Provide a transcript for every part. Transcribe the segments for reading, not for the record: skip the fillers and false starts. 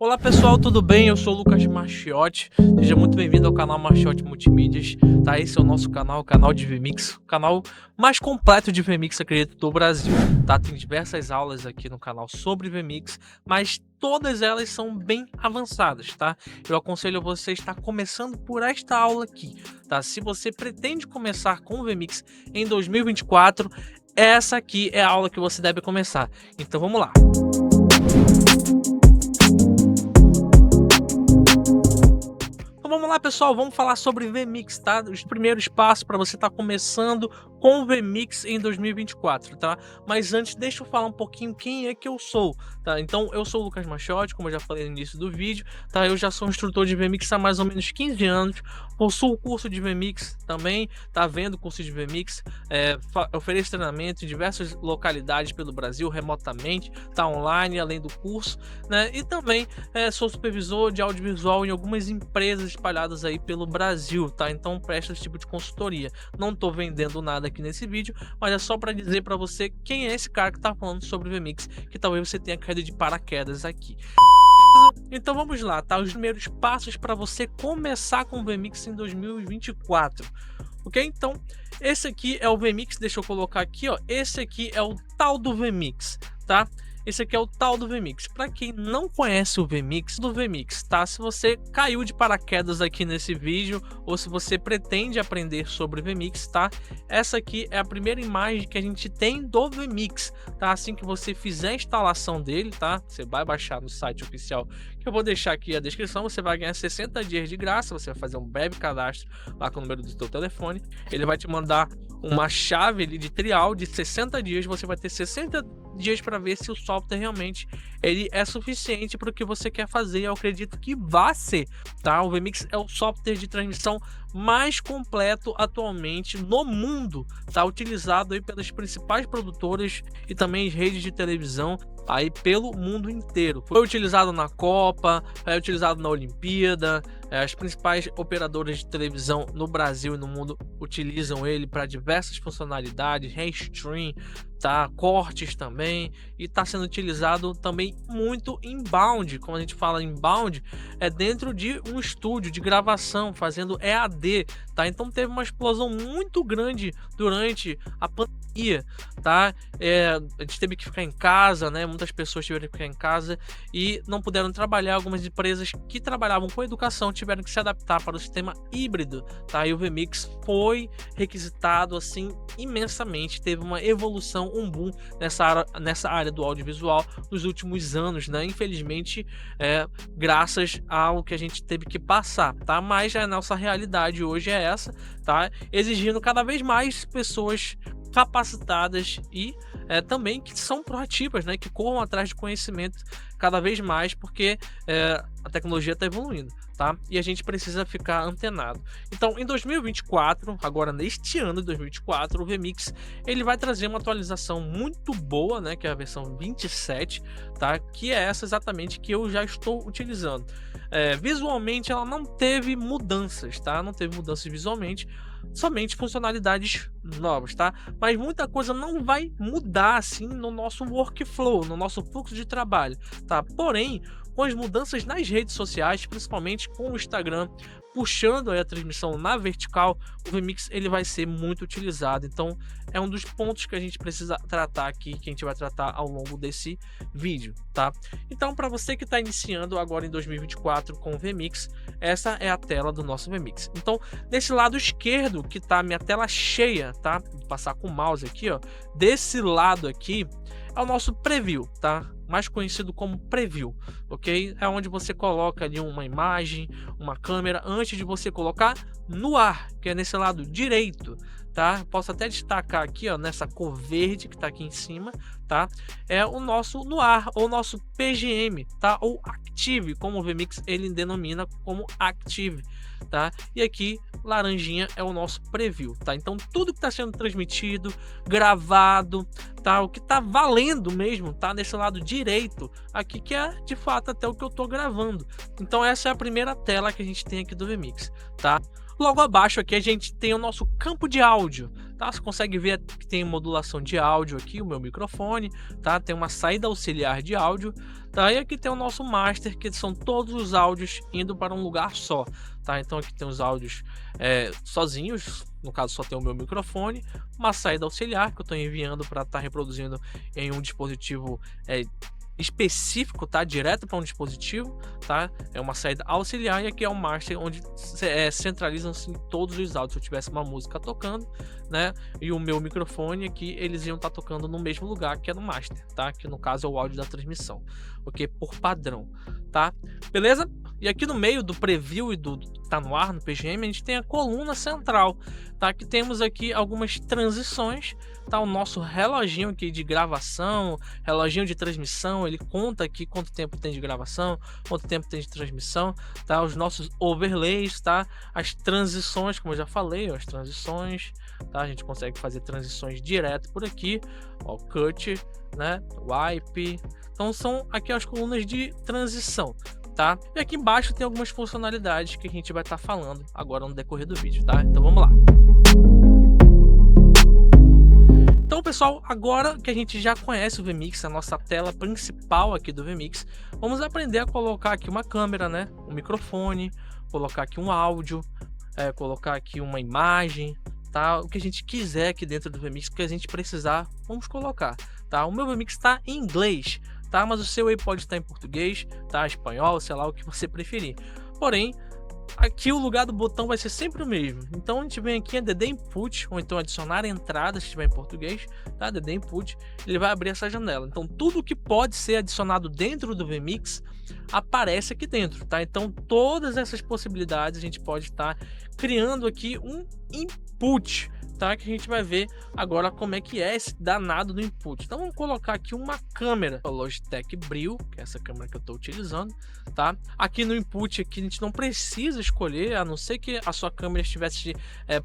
Olá pessoal, tudo bem? Eu sou o Lucas Marchiotti, seja muito bem-vindo ao canal Marchiotti Multimídias, tá? Esse é o nosso canal, o canal de VMix, o canal mais completo de VMix, acredito, do Brasil, tá? Tem diversas aulas aqui no canal sobre VMix, mas todas elas são bem avançadas, tá? Eu aconselho você a estar começando por esta aula aqui, tá? Se você pretende começar com o VMix em 2024, essa aqui é a aula que você deve começar. Então vamos lá. Então vamos lá, pessoal, vamos falar sobre VMix, tá? Os primeiros passos para você estar começando com o VMix em 2024, tá? Mas antes, deixa eu falar um pouquinho quem é que eu sou, tá? Então, eu sou o Lucas Marchiotti, como eu já falei no início do vídeo, tá? Eu já sou instrutor de VMix há mais ou menos 15 anos, possuo o curso de VMix também, tá vendo o curso de VMix, ofereço treinamento em diversas localidades pelo Brasil, remotamente, tá online, além do curso, né? E também sou supervisor de audiovisual em algumas empresas espalhadas aí pelo Brasil, tá? Então presta esse tipo de consultoria. Não tô vendendo nada aqui nesse vídeo, mas é só para dizer para você quem é esse cara que tá falando sobre o VMix, que talvez você tenha caído de paraquedas aqui. Então vamos lá, tá? Os primeiros passos para você começar com o VMix em 2024. Ok? Então, esse aqui é o VMix, deixa eu colocar aqui, ó. Esse aqui é o tal do VMix, tá? Esse aqui é o tal do VMix. Para quem não conhece o VMix, tá? Se você caiu de paraquedas aqui nesse vídeo ou se você pretende aprender sobre o VMix, tá? Essa aqui é a primeira imagem que a gente tem do VMix, tá? Assim que você fizer a instalação dele, tá? Você vai baixar no site oficial, que eu vou deixar aqui a descrição. Você vai ganhar 60 dias de graça. Você vai fazer um breve cadastro lá com o número do seu telefone. Ele vai te mandar uma chave ali de trial de 60 dias. Você vai ter 60 dias para ver se o software realmente ele é suficiente para o que você quer fazer. Eu acredito que vai ser, tá? O VMix é o software de transmissão mais completo atualmente no mundo, tá? Utilizado aí pelas principais produtoras e também redes de televisão aí pelo mundo inteiro. Foi utilizado na Copa, é utilizado na Olimpíada, as principais operadoras de televisão no Brasil e no mundo utilizam ele para diversas funcionalidades, restream, tá? Cortes também, e está sendo utilizado também muito inbound. Como a gente fala inbound, é dentro de um estúdio de gravação, fazendo EAD, tá? Então teve uma explosão muito grande durante a pandemia, tá? A gente teve que ficar em casa, né? Muitas pessoas tiveram que ficar em casa e não puderam trabalhar. Algumas empresas que trabalhavam com educação tiveram que se adaptar para o sistema híbrido, tá? E o VMix foi requisitado assim imensamente, teve uma evolução, um boom nessa área do audiovisual nos últimos anos, né? Infelizmente, graças ao que a gente teve que passar, tá? Mas a nossa realidade hoje é essa, tá? Exigindo cada vez mais pessoas capacitadas e também que são proativas, né? Que corram atrás de conhecimento cada vez mais, porque a tecnologia está evoluindo, tá? E a gente precisa ficar antenado. Então, em 2024, agora neste ano de 2024, o VMix ele vai trazer uma atualização muito boa, né? Que é a versão 27, tá? Que é essa exatamente que eu já estou utilizando. Visualmente, ela não teve mudanças, tá? Não teve mudanças visualmente, somente funcionalidades novas, tá? Mas muita coisa não vai mudar assim no nosso workflow, no nosso fluxo de trabalho, tá? Porém, com as mudanças nas redes sociais, principalmente com o Instagram, puxando aí a transmissão na vertical, o VMix ele vai ser muito utilizado. Então, é um dos pontos que a gente precisa tratar aqui, que a gente vai tratar ao longo desse vídeo, tá? Então, para você que está iniciando agora em 2024 com o VMix, essa é a tela do nosso VMix. Então, desse lado esquerdo, que tá a minha tela cheia, tá? Vou passar com o mouse aqui, ó. Desse lado aqui é o nosso preview, tá? Mais conhecido como preview, ok? É onde você coloca ali uma imagem, uma câmera, antes de você colocar no ar, que é nesse lado direito, tá? Posso até destacar aqui, ó, nessa cor verde que tá aqui em cima, tá? É o nosso no ar, ou nosso PGM, tá? Ou Active, como o VMix ele denomina como Active, tá? E aqui laranjinha é o nosso preview, tá? Então tudo que está sendo transmitido, gravado, tá? O que tá valendo mesmo, tá? Nesse lado direito aqui, que é de fato até o que eu tô gravando. Então essa é a primeira tela que a gente tem aqui do VMix, tá? Logo abaixo aqui a gente tem o nosso campo de áudio, tá? Você consegue ver que tem modulação de áudio aqui, o meu microfone, tá? Tem uma saída auxiliar de áudio, tá? E aqui tem o nosso master, que são todos os áudios indo para um lugar só, tá? Então aqui tem os áudios sozinhos, no caso só tem o meu microfone, uma saída auxiliar que eu estou enviando para estar reproduzindo em um dispositivo específico, tá? Direto para um dispositivo, tá? É uma saída auxiliar, e aqui é o master, onde centralizam-se todos os áudios. Se eu tivesse uma música tocando, né, e o meu microfone aqui, eles iam estar tocando no mesmo lugar, que é no master, tá? Que no caso é o áudio da transmissão, ok? Por padrão, tá? Beleza? E aqui no meio do preview e do tá no ar no PGM, a gente tem a coluna central, tá? Que temos aqui algumas transições, tá? O nosso reloginho aqui de gravação, reloginho de transmissão, ele conta aqui quanto tempo tem de gravação, quanto tempo tem de transmissão, tá? Os nossos overlays, tá? As transições, como eu já falei, as transições, tá? A gente consegue fazer transições direto por aqui, ó, cut, né? Wipe. Então são aqui as colunas de transição, tá? E aqui embaixo tem algumas funcionalidades que a gente vai estar falando agora no decorrer do vídeo, tá? Então vamos lá. Então, pessoal, agora que a gente já conhece o VMix, a nossa tela principal aqui do VMix, vamos aprender a colocar aqui uma câmera, né? Um microfone, colocar aqui um áudio, colocar aqui uma imagem, tá? O que a gente quiser aqui dentro do VMix, que a gente precisar, vamos colocar, tá? O meu VMix está em inglês, tá? Mas o seu aí pode estar em português, tá? Espanhol, sei lá, o que você preferir. Porém, aqui o lugar do botão vai ser sempre o mesmo. Então a gente vem aqui em DD Input, ou então adicionar entrada, se estiver em português, tá? DD Input, ele vai abrir essa janela. Então tudo que pode ser adicionado dentro do VMix aparece aqui dentro, tá? Então todas essas possibilidades a gente pode estar criando aqui um input, tá? Que a gente vai ver agora como é que é esse danado do input. Então vamos colocar aqui uma câmera, a Logitech Brio, que é essa câmera que eu estou utilizando, tá? Aqui no input aqui a gente não precisa escolher, a não ser que a sua câmera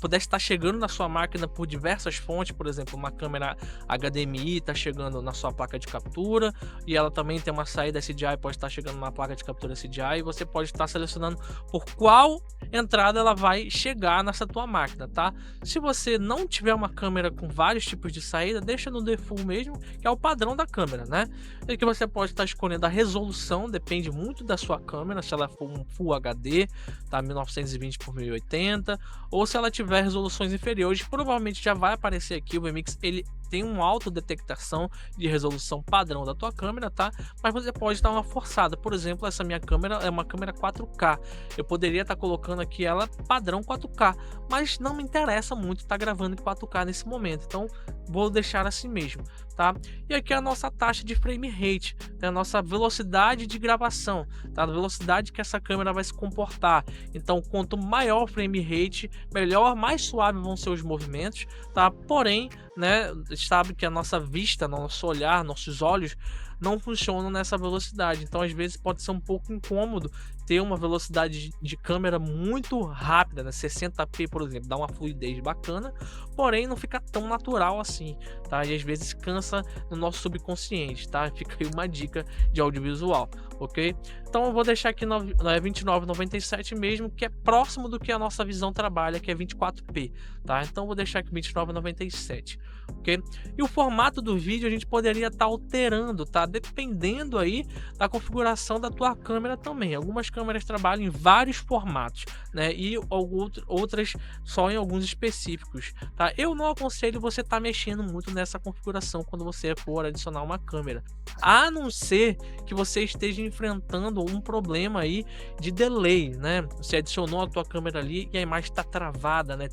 pudesse estar chegando na sua máquina por diversas fontes, por exemplo, uma câmera HDMI está chegando na sua placa de captura, e ela também tem uma saída SDI, pode estar chegando na placa de captura SDI, e você pode estar selecionando por qual entrada ela vai chegar nessa tua máquina, tá? Se você não tiver uma câmera com vários tipos de saída, deixa no default mesmo, que é o padrão da câmera, né? E que você pode estar escolhendo a resolução, depende muito da sua câmera, se ela for um Full HD, tá? 1920 por 1080, ou se ela tiver resoluções inferiores, provavelmente já vai aparecer aqui. O VMix, ele tem uma autodetectação de resolução padrão da tua câmera, tá? Mas você pode dar uma forçada. Por exemplo, essa minha câmera é uma câmera 4K. Eu poderia estar colocando aqui ela padrão 4K, mas não me interessa muito estar gravando em 4K nesse momento, então vou deixar assim mesmo, tá? E aqui é a nossa taxa de frame rate, né? A nossa velocidade de gravação, tá? A velocidade que essa câmera vai se comportar. Então, quanto maior o frame rate, melhor, mais suave vão ser os movimentos, tá? Porém, né, sabe que a nossa vista, nosso olhar, nossos olhos não funcionam nessa velocidade, então às vezes pode ser um pouco incômodo ter uma velocidade de câmera muito rápida, né? 60p, por exemplo, dá uma fluidez bacana, porém não fica tão natural assim, tá? E às vezes cansa no nosso subconsciente, tá? Fica aí uma dica de audiovisual, ok? Então eu vou deixar aqui no 29,97 mesmo, que é próximo do que a nossa visão trabalha, que é 24p, tá? Então eu vou deixar aqui 29,97, ok? E o formato do vídeo a gente poderia estar alterando, tá? Dependendo aí da configuração da tua câmera também. Algumas câmeras trabalham em vários formatos, né? E outras só em alguns específicos, tá? Eu não aconselho você estar mexendo muito nessa configuração quando você for adicionar uma câmera, a não ser que você esteja enfrentando um problema aí de delay, né? Você adicionou a tua câmera ali e a imagem está travada, né?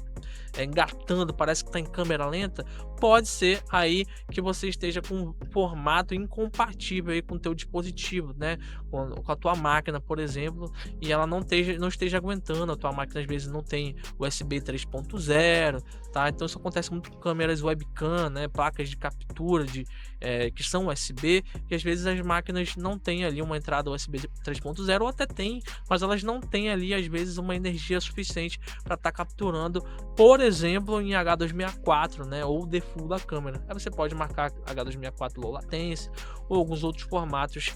Engatando, parece que está em câmera lenta. Pode ser aí que você esteja com um formato incompatível aí com o teu dispositivo, né? Com a tua máquina, por exemplo, e ela não esteja aguentando. A tua máquina às vezes não tem USB 3.0, tá? Então isso acontece muito com câmeras webcam, né? Placas de captura que são USB, que às vezes as máquinas não têm ali uma entrada USB 3.0 ou até tem, mas elas não têm ali às vezes uma energia suficiente para estar capturando, por exemplo, em H264, né, ou o default da câmera. Aí você pode marcar H264 low latency ou alguns outros formatos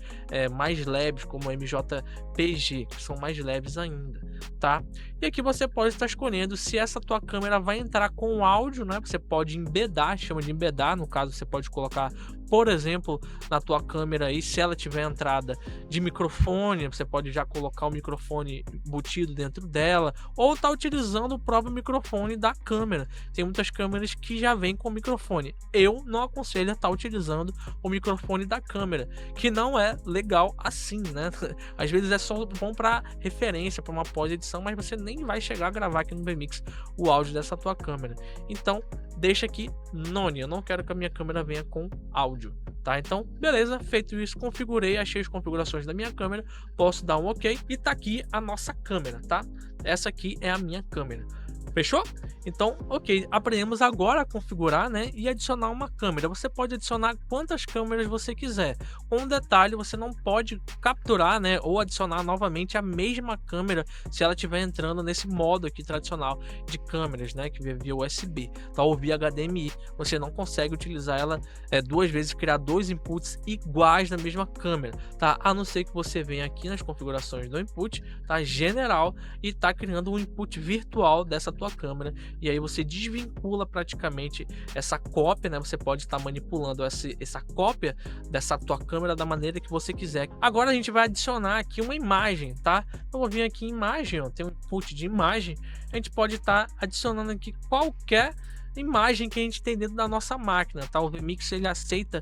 mais leves, como o MJPG, que são mais leves ainda, tá? E aqui você pode estar escolhendo se essa tua câmera vai entrar com áudio, né? Você pode embedar, chama de embedar, no caso você pode colocar, por exemplo, na tua câmera aí, se ela tiver entrada de microfone, você pode já colocar o microfone embutido dentro dela, ou tá utilizando o próprio microfone da câmera. Tem muitas câmeras que já vêm com microfone. Eu não aconselho a estar utilizando o microfone da câmera, que não é legal assim, né? Às vezes é só bom para referência, para uma pós-edição, mas você nem vai chegar a gravar aqui no VMix o áudio dessa tua câmera. Então, deixa aqui None, eu não quero que a minha câmera venha com áudio, tá? Então, beleza, feito isso, configurei, achei as configurações da minha câmera, posso dar um OK e tá aqui a nossa câmera, tá? Essa aqui é a minha câmera. Fechou? Então, ok, aprendemos agora a configurar, né, e adicionar uma câmera. Você pode adicionar quantas câmeras você quiser. Um detalhe, você não pode capturar, né, ou adicionar novamente a mesma câmera se ela estiver entrando nesse modo aqui tradicional de câmeras, né, que via USB, tá, ou via HDMI. Você não consegue utilizar ela duas vezes, criar dois inputs iguais na mesma câmera, tá? A não ser que você venha aqui nas configurações do input, tá, general, e tá criando um input virtual dessa tua câmera, e aí você desvincula praticamente essa cópia, né? Você pode estar manipulando essa cópia dessa tua câmera da maneira que você quiser. Agora a gente vai adicionar aqui uma imagem, tá? Eu vou vir aqui em imagem, ó, tem um input de imagem, a gente pode estar adicionando aqui qualquer imagem que a gente tem dentro da nossa máquina, tá? O VMix ele aceita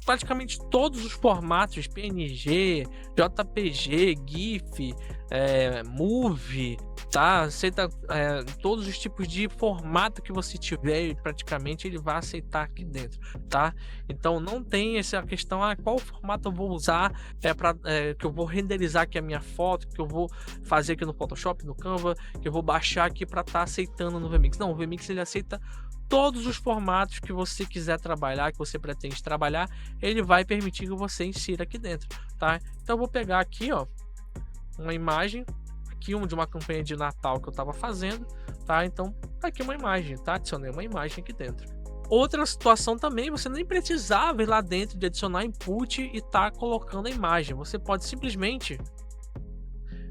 praticamente todos os formatos, PNG, JPG, GIF, Movie, tá? Aceita todos os tipos de formato que você tiver, praticamente ele vai aceitar aqui dentro, tá? Então não tem essa questão, qual formato eu vou usar que eu vou renderizar aqui a minha foto, que eu vou fazer aqui no Photoshop, no Canva, que eu vou baixar aqui para estar aceitando no VMix. Não, o VMix ele aceita todos os formatos que você quiser trabalhar, que você pretende trabalhar, ele vai permitir que você insira aqui dentro, tá? Então eu vou pegar aqui, ó, uma imagem aqui de uma campanha de Natal que eu estava fazendo, tá? Então tá aqui uma imagem, tá? Adicionei uma imagem aqui dentro. Outra situação também, você nem precisava ir lá dentro de adicionar input e tá colocando a imagem. Você pode simplesmente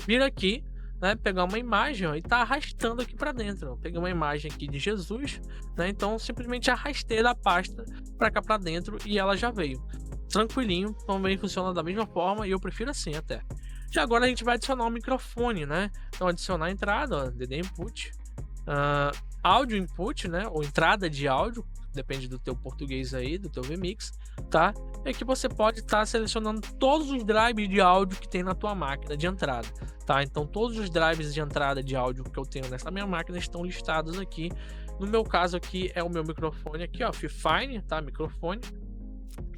vir aqui, né, pegar uma imagem, ó, e tá arrastando aqui para dentro. Ó. Peguei uma imagem aqui de Jesus, né, então simplesmente arrastei da pasta para cá para dentro e ela já veio. Tranquilinho, também funciona da mesma forma e eu prefiro assim até. E agora a gente vai adicionar um microfone, né? Então adicionar a entrada, ó, DD input, áudio input, né, ou entrada de áudio, depende do teu português aí, do teu VMix, tá? É que você pode estar selecionando todos os drives de áudio que tem na tua máquina de entrada, tá? Então todos os drives de entrada de áudio que eu tenho nessa minha máquina estão listados aqui. No meu caso aqui é o meu microfone aqui, ó, Fifine, tá? Microfone,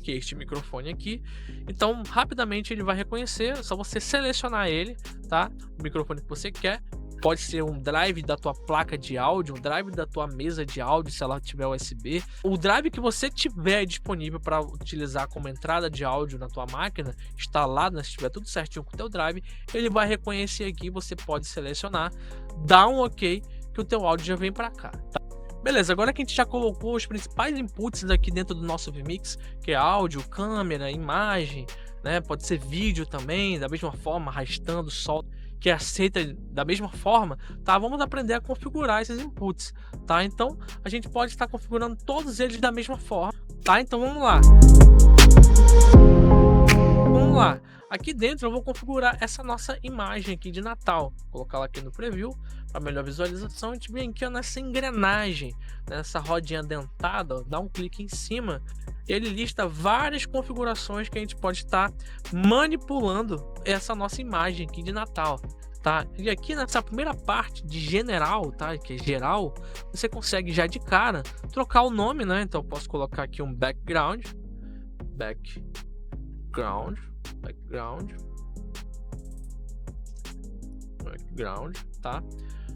que é este microfone aqui. Então rapidamente ele vai reconhecer, é só você selecionar ele, tá? O microfone que você quer. Pode ser um drive da tua placa de áudio, um drive da tua mesa de áudio, se ela tiver USB. O drive que você tiver disponível para utilizar como entrada de áudio na tua máquina, instalado, né, se estiver tudo certinho com o teu drive, ele vai reconhecer aqui, você pode selecionar, dá um OK, que o teu áudio já vem para cá, tá? Beleza, agora que a gente já colocou os principais inputs aqui dentro do nosso VMix, que é áudio, câmera, imagem, né, pode ser vídeo também, da mesma forma, arrastando, solta, que aceita da mesma forma, tá? Vamos aprender a configurar esses inputs, tá? Então a gente pode estar configurando todos eles da mesma forma, tá? Então vamos lá. Vamos lá. Aqui dentro eu vou configurar essa nossa imagem aqui de Natal. Vou colocar ela aqui no preview para melhor visualização. A gente vem aqui, ó, nessa engrenagem, nessa rodinha dentada, ó, dá um clique em cima. Ele lista várias configurações que a gente pode estar manipulando essa nossa imagem aqui de Natal, tá? E aqui nessa primeira parte de general, tá? Que é geral, você consegue já de cara trocar o nome, né? Então eu posso colocar aqui um background, tá?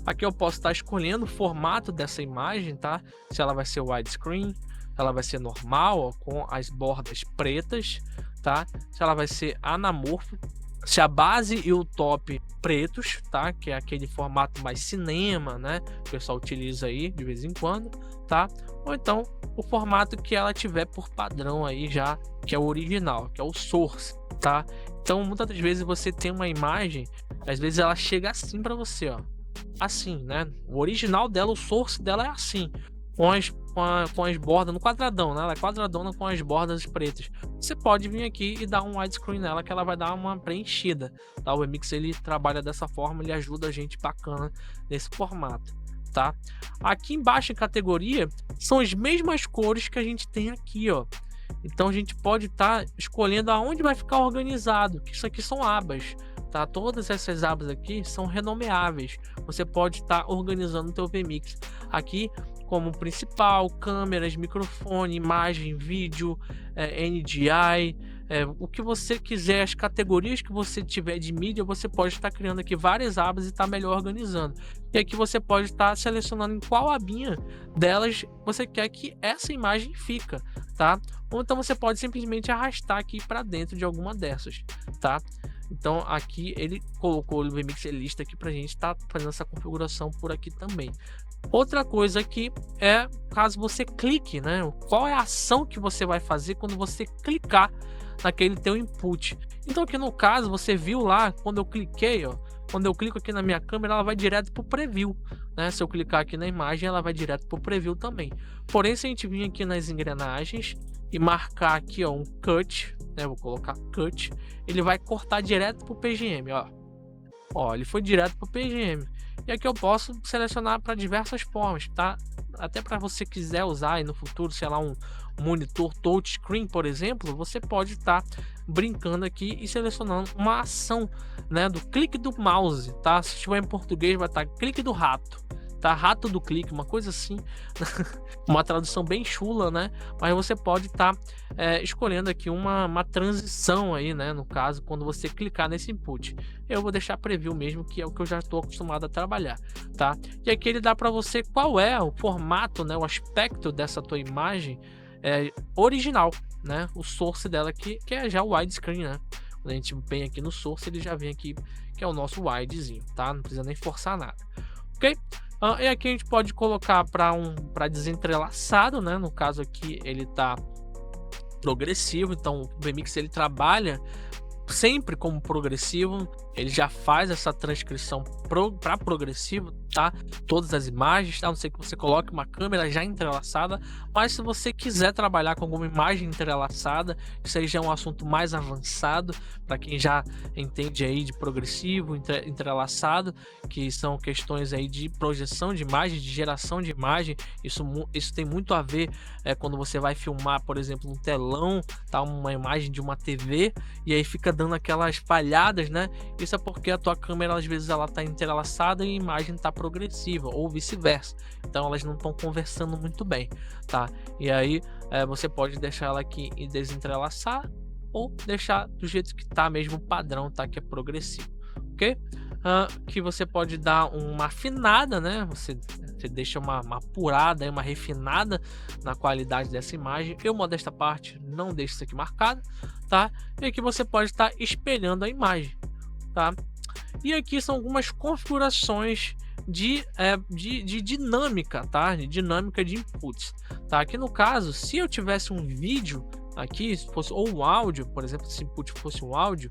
Aqui eu posso estar escolhendo o formato dessa imagem, tá? Se ela vai ser widescreen, ela vai ser normal, ó, com as bordas pretas, tá? Se ela vai ser anamorfo, se a base e o top pretos, tá? Que é aquele formato mais cinema, né? Que o pessoal utiliza aí de vez em quando, tá? Ou então o formato que ela tiver por padrão aí já, que é o original, que é o source, tá? Então muitas das vezes você tem uma imagem, às vezes ela chega assim para você, ó, assim, né? O original dela, o source dela é assim, com as bordas no quadradão, né? Ela é quadradona com as bordas pretas. Você pode vir aqui e dar um widescreen nela que ela vai dar uma preenchida, tá? O VMix ele trabalha dessa forma, ele ajuda a gente bacana nesse formato, tá? Aqui embaixo em categoria são as mesmas cores que a gente tem aqui, ó. Então a gente pode estar escolhendo aonde vai ficar organizado, que isso aqui são abas, tá? Todas essas abas aqui são renomeáveis. Você pode estar organizando o teu VMix aqui como principal, câmeras, microfone, imagem, vídeo, NDI, o que você quiser, as categorias que você tiver de mídia, você pode estar criando aqui várias abas e estar melhor organizando. E aqui você pode estar selecionando em qual abinha delas você quer que essa imagem fica, tá? Ou então você pode simplesmente arrastar aqui para dentro de alguma dessas, tá? Então aqui ele colocou o VMix lista aqui para a gente estar fazendo essa configuração por aqui também. Outra coisa aqui é caso você clique, né? Qual é a ação que você vai fazer quando você clicar naquele teu input? Então aqui no caso você viu lá quando eu cliquei, ó, quando eu clico aqui na minha câmera ela vai direto para o preview, né? Se eu clicar aqui na imagem ela vai direto para o preview também. Porém se a gente vir aqui nas engrenagens e marcar aqui, ó, um cut, né? Vou colocar cut, ele vai cortar direto para o PGM, ó. Ó, ele foi direto para o PGM. E aqui eu posso selecionar para diversas formas, tá? Até para você quiser usar aí no futuro, sei lá, um monitor touchscreen, por exemplo, você pode estar brincando aqui e selecionando uma ação, né, do clique do mouse, tá? Se estiver em português vai estar clique do rato, tá? Rato do clique, uma coisa assim, uma tradução bem chula, né? Mas você pode estar escolhendo aqui uma transição aí, né? No caso, quando você clicar nesse input, eu vou deixar preview mesmo, que é o que eu já estou acostumado a trabalhar, tá? E aqui ele dá para você qual é o formato, né? O aspecto dessa tua imagem original, né? O source dela aqui, que é já o widescreen, né? Quando a gente vem aqui no source, ele já vem aqui, que é o nosso widezinho, tá? Não precisa nem forçar nada, ok? E aqui a gente pode colocar para desentrelaçado, né? No caso aqui ele tá progressivo, então o VMix ele trabalha sempre como progressivo, ele já faz essa transcrição para progressivo, tá? Todas as imagens, tá? A não ser que você coloque uma câmera já entrelaçada, mas se você quiser trabalhar com alguma imagem entrelaçada, isso aí já é um assunto mais avançado para quem já entende aí de progressivo, entrelaçado, que são questões aí de projeção de imagem, de geração de imagem. Isso tem muito a ver quando você vai filmar, por exemplo, um telão, tá? Uma imagem de uma TV e aí fica dando aquelas falhadas, né? Isso é porque a tua câmera às vezes ela tá entrelaçada e a imagem tá progressiva ou vice-versa, então elas não estão conversando muito bem, tá? E aí você pode deixar ela aqui e desentrelaçar ou deixar do jeito que tá mesmo padrão, tá? Que é progressivo, ok? Que você pode dar uma afinada, né? Você deixa uma apurada, uma refinada na qualidade dessa imagem. Eu, modesta parte, não deixo isso aqui marcado, tá? E aqui você pode estar espelhando a imagem, tá? E aqui são algumas configurações de dinâmica, tá? De dinâmica de inputs, tá? Aqui no caso, se eu tivesse um vídeo aqui, se fosse ou um áudio, por exemplo, se o input fosse um áudio,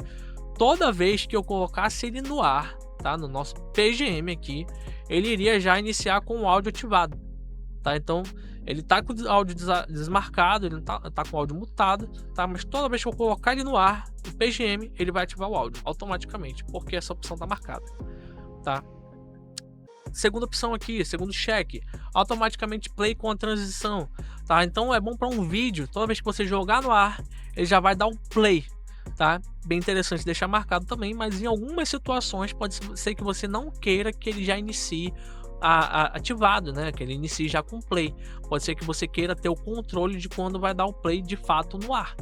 toda vez que eu colocasse ele no ar, tá? No nosso PGM aqui, ele iria já iniciar com o áudio ativado, tá? Então ele tá com o áudio desmarcado, ele tá com o áudio mutado, tá? Mas toda vez que eu colocar ele no ar, o PGM, ele vai ativar o áudio automaticamente, porque essa opção tá marcada, tá? Segunda opção aqui, segundo check, automaticamente play com a transição, tá? Então é bom para um vídeo, toda vez que você jogar no ar, ele já vai dar um play, tá? Bem interessante deixar marcado também, mas em algumas situações pode ser que você não queira que ele já inicie ativado, né? Que ele inicie já com play. Pode ser que você queira ter o controle de quando vai dar o play de fato no ar,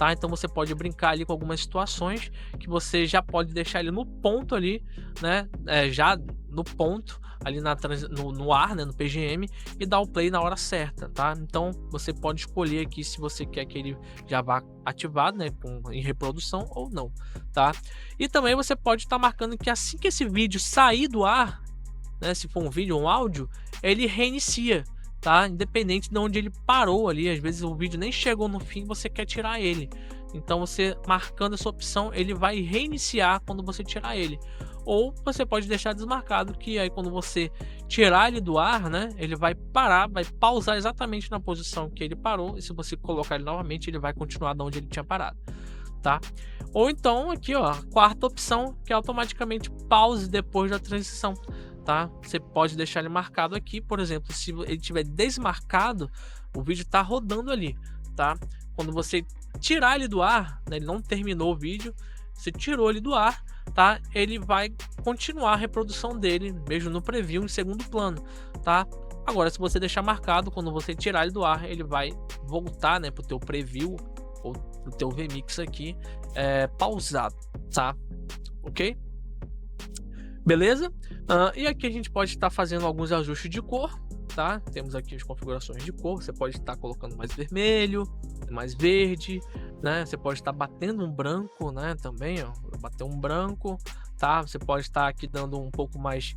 tá? Então você pode brincar ali com algumas situações que você já pode deixar ele no ponto ali, né? Já no ponto ali no ar, né? No PGM, e dar o play na hora certa, tá? Então você pode escolher aqui se você quer que ele já vá ativado, né? Em reprodução ou não, tá? E também você pode estar marcando que assim que esse vídeo sair do ar, né? Se for um vídeo ou um áudio, ele reinicia, tá? Independente de onde ele parou ali, às vezes o vídeo nem chegou no fim, você quer tirar ele. Então você marcando essa opção, ele vai reiniciar quando você tirar ele. Ou você pode deixar desmarcado, que aí quando você tirar ele do ar, né, ele vai parar, vai pausar exatamente na posição que ele parou, e se você colocar ele novamente, ele vai continuar de onde ele tinha parado, tá? Ou então aqui, ó, a quarta opção, que é automaticamente pause depois da transição, tá? Você pode deixar ele marcado aqui, por exemplo, se ele tiver desmarcado, o vídeo tá rodando ali, tá? Quando você tirar ele do ar, né, ele não terminou o vídeo, você tirou ele do ar, tá? Ele vai continuar a reprodução dele, mesmo no preview, em segundo plano, tá? Agora, se você deixar marcado, quando você tirar ele do ar, ele vai voltar, né, pro teu preview ou pro teu VMix aqui, pausado, tá? Ok? Beleza? E aqui a gente pode estar fazendo alguns ajustes de cor, tá? Temos aqui as configurações de cor, você pode estar colocando mais vermelho, mais verde, né? Você pode estar batendo um branco, né? Também, ó, bater um branco, tá? Você pode estar aqui dando um pouco mais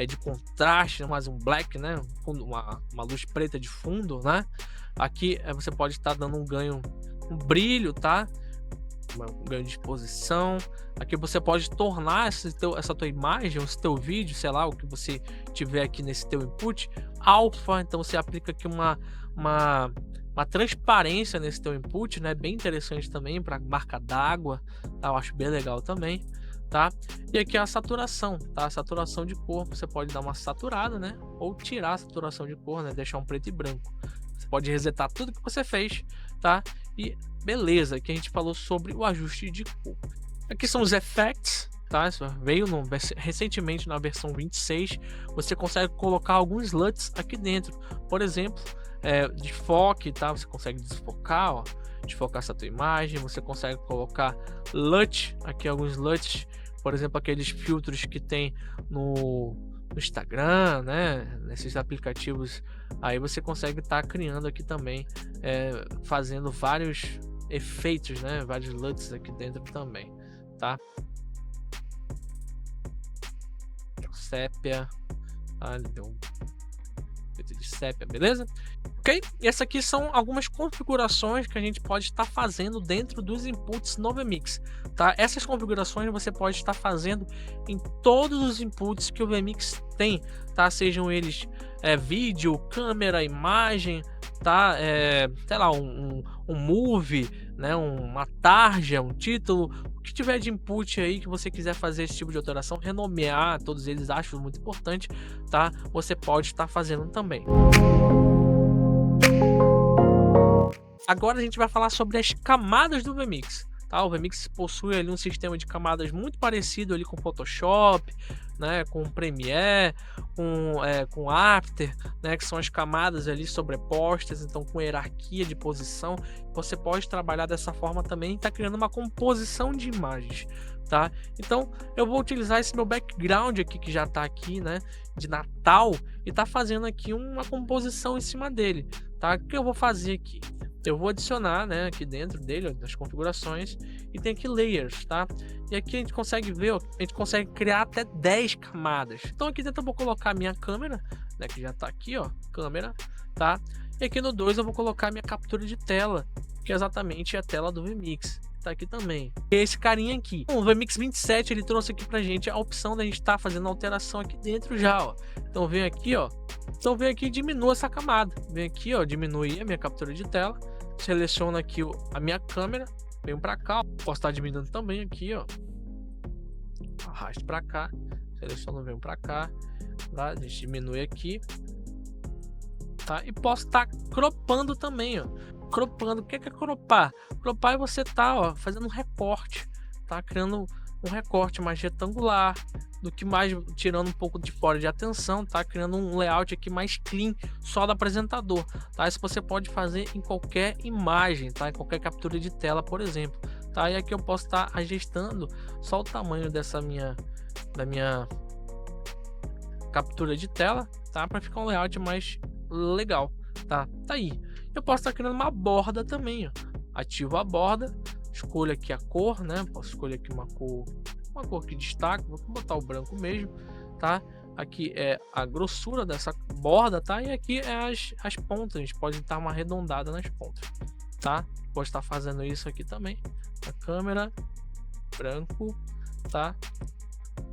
de contraste, mais um black, né? Uma luz preta de fundo, né? Aqui você pode estar dando um ganho, um brilho, tá? Um ganho de exposição. Aqui você pode tornar essa tua imagem, esse teu vídeo, sei lá, o que você tiver aqui nesse teu input, alfa. Então você aplica aqui uma transparência nesse teu input, né? Bem interessante também para marca d'água, tá? Eu acho bem legal também, tá? E aqui a saturação, tá? A saturação de cor, você pode dar uma saturada, né? Ou tirar a saturação de cor, né? Deixar um preto e branco. Você pode resetar tudo que você fez, tá? E beleza, aqui a gente falou sobre o ajuste de cor. Aqui são os effects, tá? Isso veio recentemente na versão 26. Você consegue colocar alguns LUTs aqui dentro. Por exemplo, desfoque, tá? Você consegue desfocar, ó, desfocar essa tua imagem. Você consegue colocar LUT, aqui alguns LUTs, por exemplo, aqueles filtros que tem no Instagram, né? Nesses aplicativos aí você consegue estar criando aqui também, fazendo vários efeitos, né? Vários LUTs aqui dentro também, tá? Sépia, deu um efeito de sépia, beleza? Ok? E essas aqui são algumas configurações que a gente pode estar fazendo dentro dos inputs no VMix, tá? Essas configurações você pode estar fazendo em todos os inputs que o VMix tem, tá? Sejam eles vídeo, câmera, imagem, tá? Sei lá, um movie, né? Uma tarja, um título, o que tiver de input aí que você quiser fazer esse tipo de alteração, renomear todos eles, acho muito importante, tá? Você pode estar fazendo também. Agora a gente vai falar sobre as camadas do VMix, tá? O VMix possui ali um sistema de camadas muito parecido ali com Photoshop, né? Com Premiere, com After, né? Que são as camadas ali sobrepostas, então com hierarquia de posição. Você pode trabalhar dessa forma também e tá criando uma composição de imagens, tá? Então eu vou utilizar esse meu background aqui que já tá aqui, né? De Natal, e tá fazendo aqui uma composição em cima dele, tá? O que eu vou fazer aqui? Eu vou adicionar, né, aqui dentro dele, ó, das configurações, e tem aqui layers, tá? E aqui a gente consegue ver, ó, a gente consegue criar até 10 camadas. Então aqui dentro eu vou colocar a minha câmera, né, que já tá aqui, ó, câmera, tá? E aqui no 2 eu vou colocar a minha captura de tela, que é exatamente a tela do VMix. Tá aqui também. E esse carinha aqui. O VMix 27 ele trouxe aqui pra gente a opção da gente estar fazendo alteração aqui dentro já, ó. Então vem aqui, ó. Então vem aqui e diminua essa camada. Vem aqui, ó, diminui a minha captura de tela. Seleciono aqui a minha câmera. Venho pra cá. Posso estar diminuindo também aqui, ó. Arrasto pra cá. Seleciono, venho pra cá. Tá? A gente diminui aqui. Tá? E posso estar cropando também, ó. Cropando, o que é cropar? Cropar é você tá, ó, fazendo um recorte, tá? Criando um recorte mais retangular, do que mais tirando um pouco de fora de atenção, tá? Criando um layout aqui mais clean, só do apresentador, tá? Isso você pode fazer em qualquer imagem, tá? Em qualquer captura de tela, por exemplo, tá? E aqui eu posso estar ajustando só o tamanho da minha captura de tela, tá? Para ficar um layout mais legal, tá? Tá aí. Eu posso estar criando uma borda também, ó. Ativo a borda, escolho aqui a cor, né? Posso escolher aqui uma cor que destaca, vou botar o branco mesmo, tá? Aqui é a grossura dessa borda, tá? E aqui é as pontas, a gente pode dar uma arredondada nas pontas, tá? Pode estar fazendo isso aqui também, na câmera, branco, tá?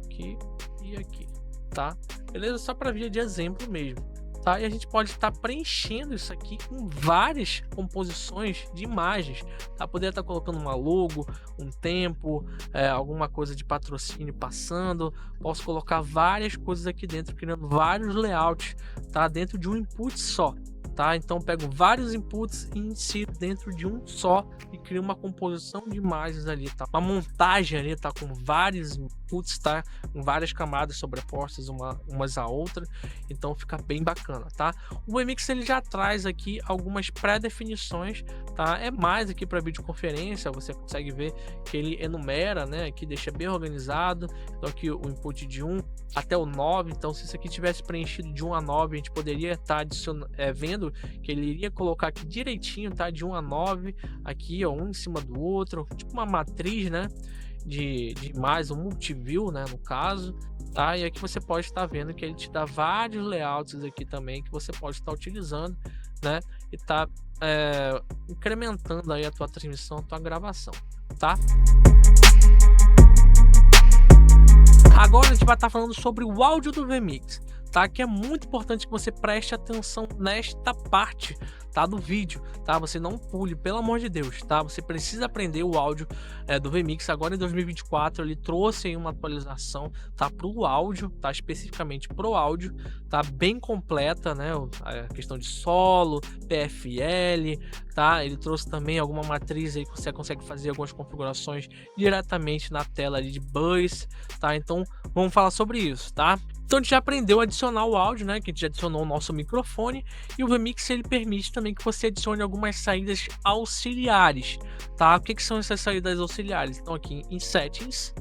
Aqui e aqui, tá? Beleza? Só para via de exemplo mesmo, tá? E a gente pode estar preenchendo isso aqui com várias composições de imagens, tá? Poderia estar colocando uma logo, um tempo, alguma coisa de patrocínio passando. Posso colocar várias coisas aqui dentro, criando vários layouts, tá? Dentro de um input só, tá? Então eu pego vários inputs e insiro dentro de um só e crio uma composição de imagens ali, tá? Uma montagem ali, tá? Com vários inputs, tá? Com várias camadas sobrepostas umas a outra, então fica bem bacana, tá? O Vmix ele já traz aqui algumas pré-definições, tá? É mais aqui para videoconferência, você consegue ver que ele enumera, né? Aqui deixa bem organizado, então aqui o input de 1 até o 9, então se isso aqui tivesse preenchido de 1 a 9, a gente poderia estar vendo que ele iria colocar aqui direitinho, tá? De 1 a 9, aqui ó, um em cima do outro, tipo uma matriz, né? De mais um multiview, né? No caso, tá? E aqui você pode estar vendo que ele te dá vários layouts aqui também que você pode estar utilizando, né? E tá incrementando aí a tua transmissão, a tua gravação, tá? Agora a gente vai estar falando sobre o áudio do Vmix, tá? Que é muito importante que você preste atenção nesta parte, tá? Do vídeo, tá? Você não pule, pelo amor de Deus, tá? Você precisa aprender o áudio do Vmix. Agora em 2024 ele trouxe aí uma atualização, tá? Pro áudio, tá? Especificamente pro áudio, tá? Bem completa, né? A questão de solo, PFL, tá? Ele trouxe também alguma matriz aí que você consegue fazer algumas configurações diretamente na tela ali de bus, tá? Então vamos falar sobre isso, tá? Então a gente já aprendeu a adicionar o áudio, né? Que a gente já adicionou o nosso microfone, e o Vmix ele permite também que você adicione algumas saídas auxiliares, tá? O que são essas saídas auxiliares? Então aqui em Settings,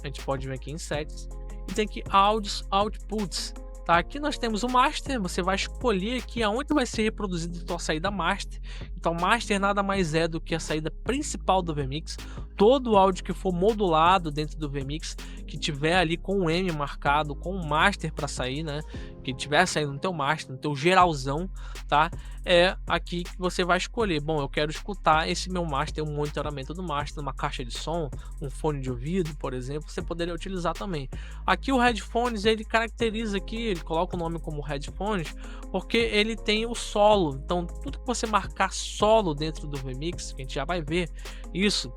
a gente pode vir aqui em Settings e tem aqui Audios Outputs, tá? Aqui nós temos o Master, você vai escolher aqui aonde vai ser reproduzida a tua saída Master. Então Master nada mais é do que a saída principal do Vmix. Todo o áudio que for modulado dentro do Vmix, que tiver ali com o M marcado, com o Master para sair, né? Que tiver saindo no teu Master, no teu geralzão, tá? É aqui que você vai escolher. Bom, eu quero escutar esse meu Master, um monitoramento do Master, uma caixa de som, um fone de ouvido, por exemplo, você poderia utilizar também. Aqui o Headphones, ele caracteriza aqui, ele coloca o nome como Headphones, porque ele tem o solo. Então, tudo que você marcar solo dentro do Vmix, que a gente já vai ver isso,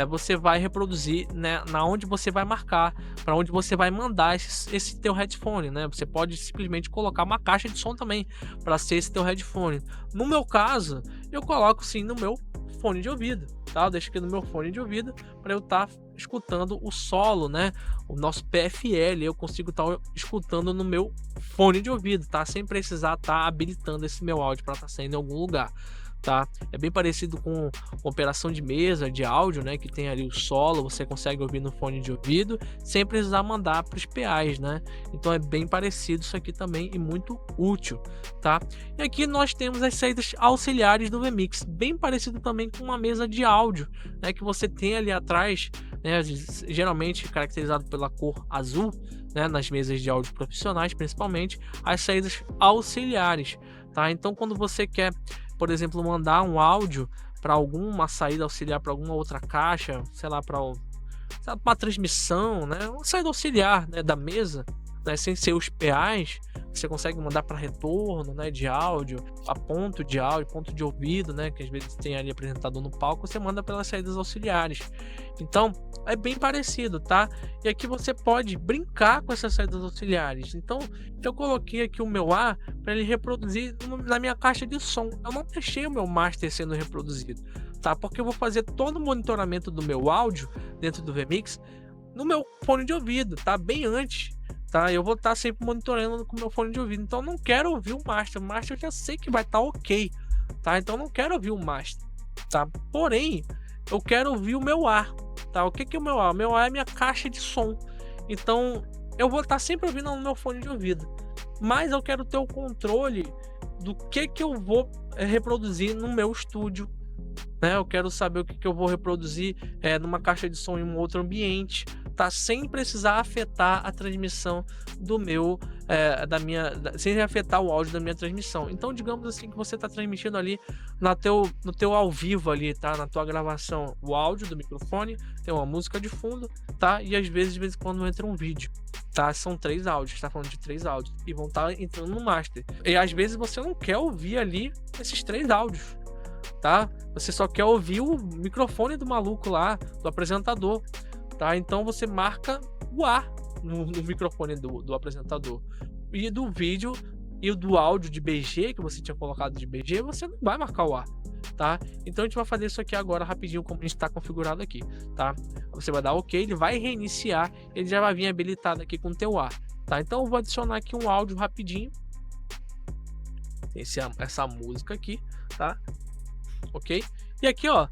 você vai reproduzir, né, na onde você vai marcar, para onde você vai mandar esse teu headphone, né? Você pode simplesmente colocar uma caixa de som também para ser esse teu headphone. No meu caso, eu coloco sim no meu fone de ouvido, tá? Eu deixo aqui no meu fone de ouvido para eu estar escutando o solo, né? O nosso PFL, eu consigo estar escutando no meu fone de ouvido, tá? Sem precisar estar habilitando esse meu áudio para estar saindo em algum lugar, tá? É bem parecido com operação de mesa, de áudio, né? Que tem ali o solo, você consegue ouvir no fone de ouvido sem precisar mandar para os PAs, né? Então é bem parecido isso aqui também e muito útil, tá? E aqui nós temos as saídas auxiliares do Vmix, bem parecido também com uma mesa de áudio, né? Que você tem ali atrás, né? Geralmente caracterizado pela cor azul, né? Nas mesas de áudio profissionais, principalmente as saídas auxiliares, tá? Então quando você quer, por exemplo, mandar um áudio para alguma saída auxiliar, para alguma outra caixa, sei lá, para uma transmissão, né? Uma saída auxiliar, né, da mesa, né, sem ser os PAs, você consegue mandar para retorno, né, de áudio, a ponto de áudio, ponto de ouvido, né, que às vezes tem ali apresentador no palco, você manda pelas saídas auxiliares. Então é bem parecido, tá? E aqui você pode brincar com essas saídas auxiliares. Então eu coloquei aqui o meu A para ele reproduzir na minha caixa de som. Eu não deixei o meu master sendo reproduzido, tá? Porque eu vou fazer todo o monitoramento do meu áudio dentro do VMix no meu fone de ouvido, tá? Bem antes, tá? Eu vou estar sempre monitorando com o meu fone de ouvido, então eu não quero ouvir o master. O master eu já sei que vai estar ok, tá? Então eu não quero ouvir o master, tá? Porém, eu quero ouvir o meu ar, tá? O que que é o meu ar? O meu ar é minha caixa de som. Então, eu vou estar sempre ouvindo no meu fone de ouvido. Mas eu quero ter o controle do que eu vou reproduzir no meu estúdio, né? Eu quero saber o que eu vou reproduzir numa caixa de som em um outro ambiente, tá? Sem precisar afetar a transmissão do meu, sem afetar o áudio da minha transmissão. Então, digamos assim que você está transmitindo ali no teu ao vivo ali, tá? Na tua gravação, o áudio do microfone, tem uma música de fundo, tá? E às vezes, de vez em quando entra um vídeo. Tá, são 3 áudios, tá falando de 3 áudios e vão estar entrando no master. E às vezes você não quer ouvir ali esses 3 áudios, tá? Você só quer ouvir o microfone do maluco lá, do apresentador, tá? Então você marca o ar no microfone do apresentador. E do vídeo e do áudio de BG que você tinha colocado de BG, você não vai marcar o ar, tá? Então a gente vai fazer isso aqui agora rapidinho, como a gente está configurado aqui, tá? Você vai dar OK, ele vai reiniciar, ele já vai vir habilitado aqui com o teu ar, tá? Então eu vou adicionar aqui um áudio rapidinho, essa música aqui, tá? Ok? E aqui, ó,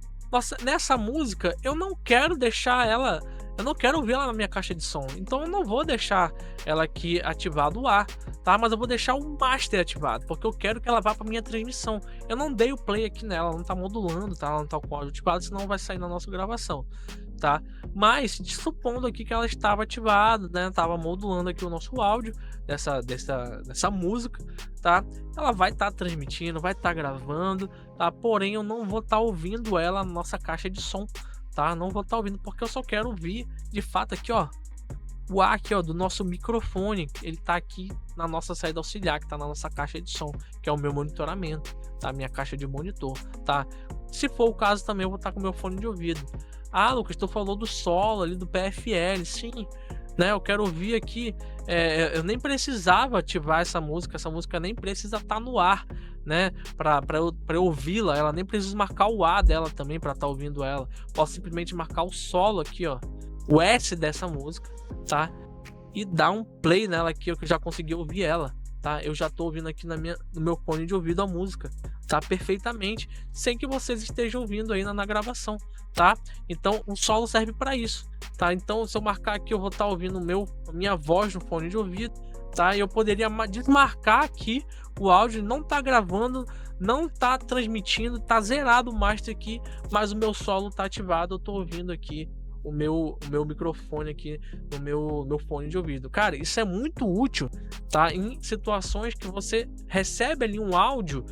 nessa música eu não quero deixar ela, eu não quero ouvir ela na minha caixa de som, então eu não vou deixar ela aqui ativado o ar, tá? Mas eu vou deixar o master ativado, porque eu quero que ela vá para minha transmissão. Eu não dei o play aqui nela, ela não tá modulando, tá? Ela não tá com o áudio ativado, senão vai sair na nossa gravação, tá? Mas supondo aqui que ela estava ativada, né? Tava modulando aqui o nosso áudio dessa música, tá? Ela vai estar transmitindo, vai estar gravando, tá? Porém eu não vou estar ouvindo ela na nossa caixa de som, tá? Não vou estar ouvindo porque eu só quero ouvir de fato aqui, ó, o ar aqui, ó, do nosso microfone. Ele tá aqui na nossa saída auxiliar, que tá na nossa caixa de som, que é o meu monitoramento, tá? Minha caixa de monitor, tá? Se for o caso também eu vou estar com o meu fone de ouvido. Ah, Lucas, tu falou do solo ali, do PFL, sim, né? Eu quero ouvir aqui, eu nem precisava ativar essa música nem precisa estar no ar, né? Para eu ouvi-la, ela nem precisa marcar o A dela também para estar ouvindo ela. Posso simplesmente marcar o solo aqui, ó, o S dessa música, tá? E dar um play nela aqui, ó, que eu já consegui ouvir ela, tá? Eu já tô ouvindo aqui no meu fone de ouvido a música, tá? Perfeitamente, sem que vocês estejam ouvindo aí na gravação, tá? Então o solo serve para isso, tá? Então se eu marcar aqui, eu vou estar ouvindo a minha voz no fone de ouvido, tá? E eu poderia desmarcar aqui o áudio, não tá gravando, não tá transmitindo, tá zerado o master aqui, mas o meu solo tá ativado, eu tô ouvindo aqui o meu microfone aqui no meu fone de ouvido. Cara, isso é muito útil, tá? Em situações que você recebe ali um áudio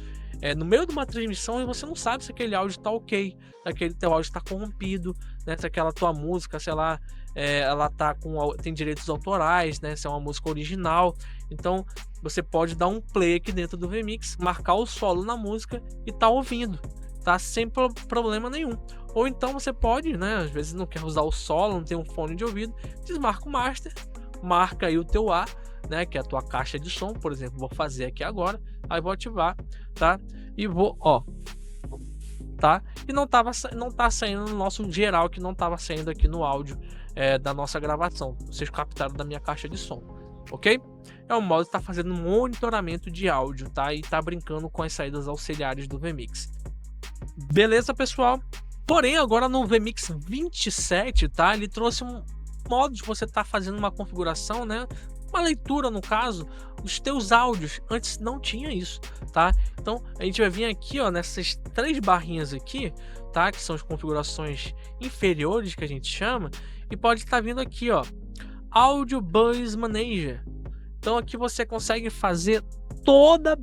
no meio de uma transmissão e você não sabe se aquele áudio tá ok, se aquele teu áudio tá corrompido, né? Se aquela tua música, sei lá, ela tá tem direitos autorais, né? Se é uma música original. Então você pode dar um play aqui dentro do VMix, marcar o solo na música e tá ouvindo, tá? Sem problema nenhum. Ou então você pode, né? Às vezes não quer usar o solo, não tem um fone de ouvido, desmarca o master, marca aí o teu A, né? Que é a tua caixa de som, por exemplo. Vou fazer aqui agora, aí vou ativar, tá? E vou, ó, tá? E não tá saindo no nosso geral, que não tava saindo aqui no áudio da nossa gravação. Vocês captaram da minha caixa de som, ok? É um modo que tá fazendo monitoramento de áudio, tá? E tá brincando com as saídas auxiliares do VMix. Beleza, pessoal? Porém, agora no VMix 27, tá? Ele trouxe um modo de você estar fazendo uma configuração, né? Uma leitura, no caso, dos teus áudios. Antes não tinha isso, tá? Então, a gente vai vir aqui, ó, nessas 3 barrinhas aqui, tá? Que são as configurações inferiores, que a gente chama. E pode estar vindo aqui, ó, Audio Bus Manager. Então, aqui você consegue fazer toda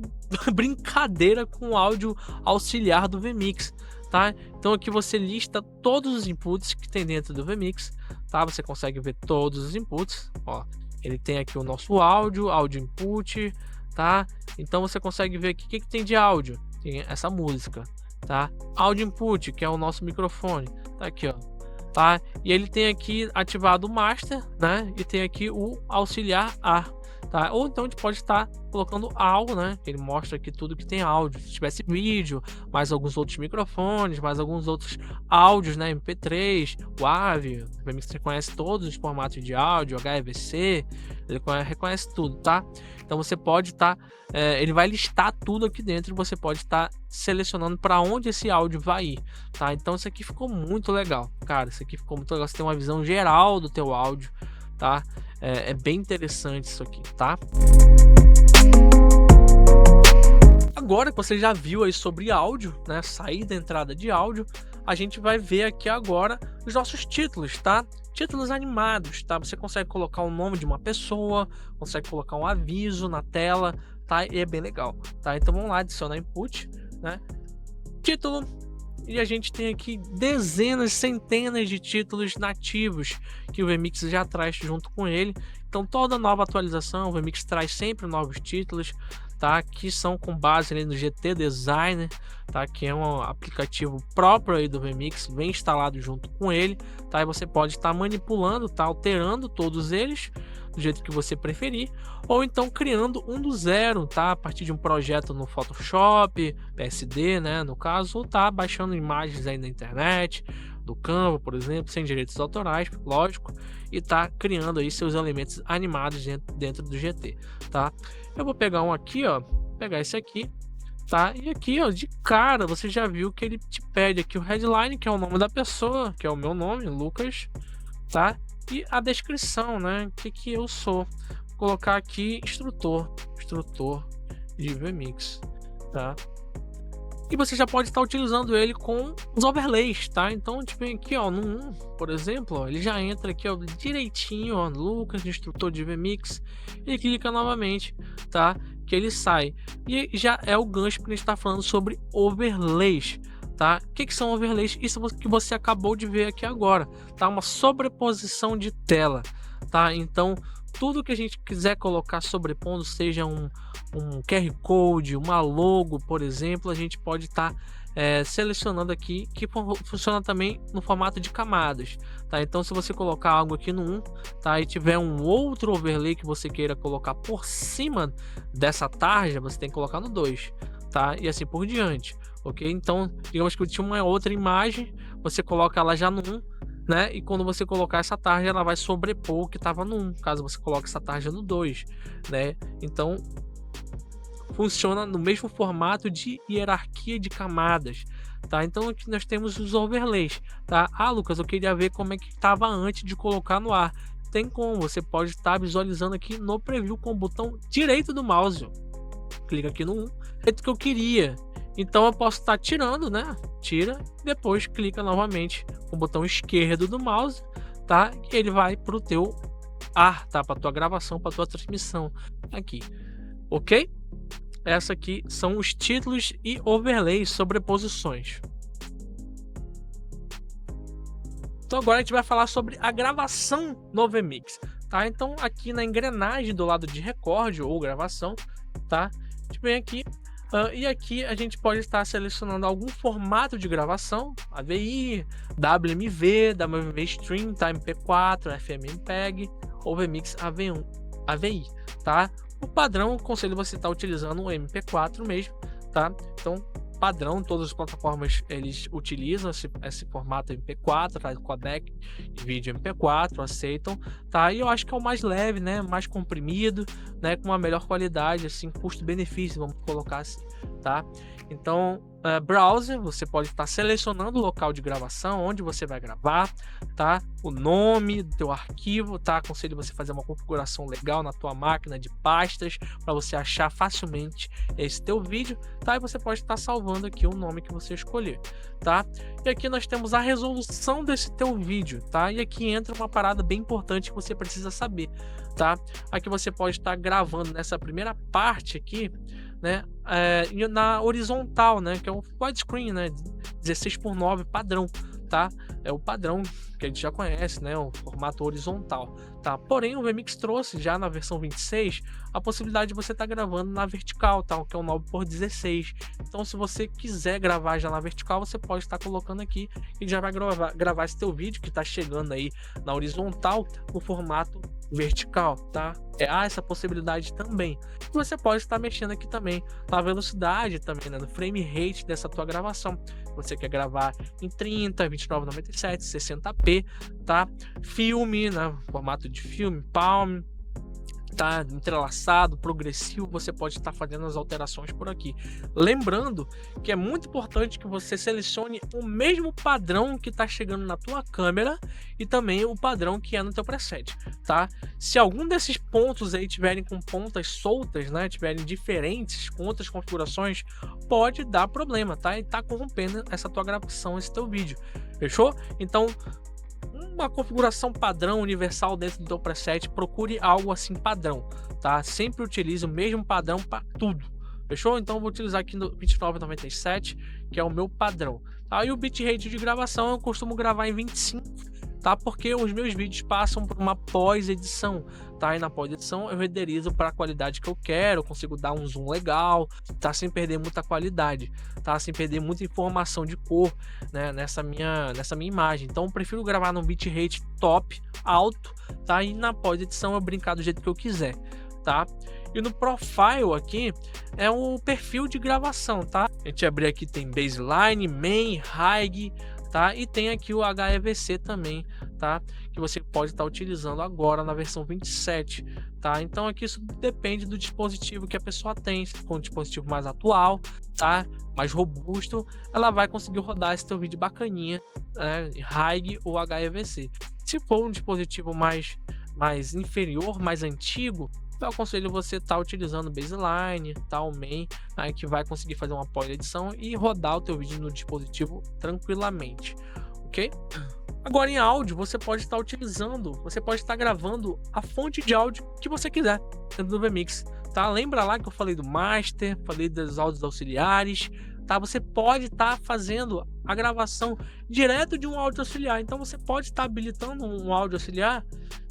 brincadeira com o áudio auxiliar do VMix, tá? Então aqui você lista todos os inputs que tem dentro do VMix, tá? Você consegue ver todos os inputs, ó. Ele tem aqui o nosso áudio input, tá? Então você consegue ver aqui o que tem de áudio. Tem essa música, tá? Áudio input, que é o nosso microfone, tá aqui, ó, tá? E ele tem aqui ativado o master, né? E tem aqui o auxiliar A, tá? Ou então a gente pode estar colocando áudio, né? Ele mostra aqui tudo que tem áudio. Se tivesse vídeo, mais alguns outros microfones, mais alguns outros áudios, né? MP3, WAV, o VMix reconhece todos os formatos de áudio, HEVC, ele reconhece tudo, tá? Então você pode estar, ele vai listar tudo aqui dentro e você pode estar selecionando para onde esse áudio vai ir, tá? Então isso aqui ficou muito legal, cara. Isso aqui ficou muito legal. Você tem uma visão geral do teu áudio, tá? É bem interessante isso aqui, tá? Agora que você já viu aí sobre áudio, né? Saída e entrada de áudio, a gente vai ver aqui agora os nossos títulos, tá? Títulos animados, tá? Você consegue colocar o nome de uma pessoa, consegue colocar um aviso na tela, tá? E é bem legal, tá? Então vamos lá, adicionar input, né? Título. E a gente tem aqui dezenas, centenas de títulos nativos que o VMix já traz junto com ele. Então toda nova atualização, o VMix traz sempre novos títulos, tá? Que são com base ali no GT Designer, tá? Que é um aplicativo próprio aí do VMix, vem instalado junto com ele, tá? E você pode estar manipulando, tá? Alterando todos eles do jeito que você preferir, ou então criando um do zero, tá? A partir de um projeto no Photoshop, PSD, né? No caso, ou tá baixando imagens aí na internet, do Canva, por exemplo, sem direitos autorais, lógico, e tá criando aí seus elementos animados dentro do GT, tá? Eu vou pegar um aqui, ó, pegar esse aqui, tá? E aqui, ó, de cara, você já viu que ele te pede aqui o headline, que é o nome da pessoa, que é o meu nome, Lucas, tá? E a descrição, né? O que eu sou. Vou colocar aqui instrutor de VMix, tá? E você já pode estar utilizando ele com os overlays, tá? Então a gente vem aqui, ó, no 1, por exemplo, ó, ele já entra aqui, ó, direitinho, ó, Lucas, instrutor de VMix, e clica novamente, tá? Que ele sai. E já é o gancho que a gente está falando sobre overlays, tá? O que são overlays? Isso que você acabou de ver aqui agora, tá? Uma sobreposição de tela, tá? Então tudo que a gente quiser colocar sobrepondo, seja um QR Code, uma logo, por exemplo, a gente pode estar selecionando aqui, que funciona também no formato de camadas, tá? Então se você colocar algo aqui no 1, tá? E tiver um outro overlay que você queira colocar por cima dessa tarja, você tem que colocar no 2, tá? E assim por diante, ok? Então digamos que eu tinha uma outra imagem, você coloca ela já no 1, né? E quando você colocar essa tarja, ela vai sobrepor o que estava no 1, caso você coloque essa tarja no 2, né? Então funciona no mesmo formato de hierarquia de camadas, tá? Então aqui nós temos os overlays, tá? Ah, Lucas, eu queria ver como é que estava antes de colocar no ar. Tem como, você pode estar visualizando aqui no preview com o botão direito do mouse. Clica aqui no 1, é o que eu queria. Então eu posso estar tirando, né? Tira, depois clica novamente com o botão esquerdo do mouse, tá? E ele vai para o teu ar, tá? Para tua gravação, para tua transmissão aqui, ok? Essa aqui são os títulos e overlays, sobreposições. Então agora a gente vai falar sobre a gravação no VMix, tá? Então aqui na engrenagem do lado de recorde ou gravação, tá? A gente vem aqui e aqui a gente pode estar selecionando algum formato de gravação, AVI, WMV, WMV Stream, tá? MP4, FMPEG ou VMix AVI, tá? O padrão, aconselho você estar utilizando o MP4 mesmo, tá? Então padrão, todas as plataformas eles utilizam esse formato MP4, traz o codec de vídeo MP4, aceitam, tá? E eu acho que é o mais leve, né? Mais comprimido, né? Com uma melhor qualidade, assim, custo-benefício, vamos colocar assim, tá? Então, browser, você pode estar selecionando o local de gravação, onde você vai gravar, tá? O nome do teu arquivo, tá? Aconselho você fazer uma configuração legal na tua máquina de pastas, para você achar facilmente esse teu vídeo, tá? E você pode estar salvando aqui o nome que você escolher, tá? E aqui nós temos a resolução desse teu vídeo, tá? E aqui entra uma parada bem importante que você precisa saber, tá? Aqui você pode estar gravando nessa primeira parte aqui, né, na horizontal, né, que é um widescreen, né, 16:9 padrão, tá? É o padrão que a gente já conhece, né, o formato horizontal, tá? Porém, o VMix trouxe já na versão 26 a possibilidade de você estar gravando na vertical, tá? Que é o 9x16. Então, se você quiser gravar já na vertical, você pode estar colocando aqui e já vai gravar esse teu vídeo que está chegando aí na horizontal no formato vertical, tá? Há essa possibilidade também. E você pode estar mexendo aqui também na velocidade também, né, no frame rate dessa tua gravação. Você quer gravar em 30, 29,97, 60p, tá? Filme, né, formato de filme, Palm, tá entrelaçado, progressivo, você pode estar fazendo as alterações por aqui. Lembrando que é muito importante que você selecione o mesmo padrão que está chegando na tua câmera e também o padrão que é no teu preset, tá? Se algum desses pontos aí tiverem com pontas soltas, né, tiverem diferentes com outras configurações, pode dar problema, tá? E tá corrompendo essa tua gravação, esse teu vídeo, fechou? Então, uma configuração padrão universal dentro do teu preset, procure algo assim padrão, tá? Sempre utilize o mesmo padrão para tudo, fechou? Então eu vou utilizar aqui no 29,97, que é o meu padrão, tá? E o bitrate de gravação eu costumo gravar em 25, tá? Porque os meus vídeos passam por uma pós-edição, tá? E na pós-edição eu renderizo para a qualidade que eu quero, eu consigo dar um zoom legal, tá? Sem perder muita qualidade, tá? Sem perder muita informação de cor, né? Nessa minha imagem. Então eu prefiro gravar num bitrate top, alto, tá? E na pós-edição eu brincar do jeito que eu quiser, tá? E no profile aqui é o perfil de gravação, tá? A gente abrir aqui, tem baseline, main, high, tá? E tem aqui o HEVC também, tá? Que você pode estar utilizando agora na versão 27, tá? Então aqui isso depende do dispositivo que a pessoa tem. Se for um dispositivo mais atual, tá? Mais robusto, ela vai conseguir rodar esse teu vídeo bacaninha, né? High ou HEVC. Se for um dispositivo mais inferior, mais antigo, eu aconselho você estar utilizando o baseline, tá, o main, aí que vai conseguir fazer uma pós-edição e rodar o teu vídeo no dispositivo tranquilamente, ok? Agora em áudio você pode estar gravando a fonte de áudio que você quiser dentro do VMix, tá? Lembra lá que eu falei do master, falei dos áudios auxiliares, tá? Você pode estar fazendo a gravação direto de um áudio auxiliar, então você pode estar habilitando um áudio auxiliar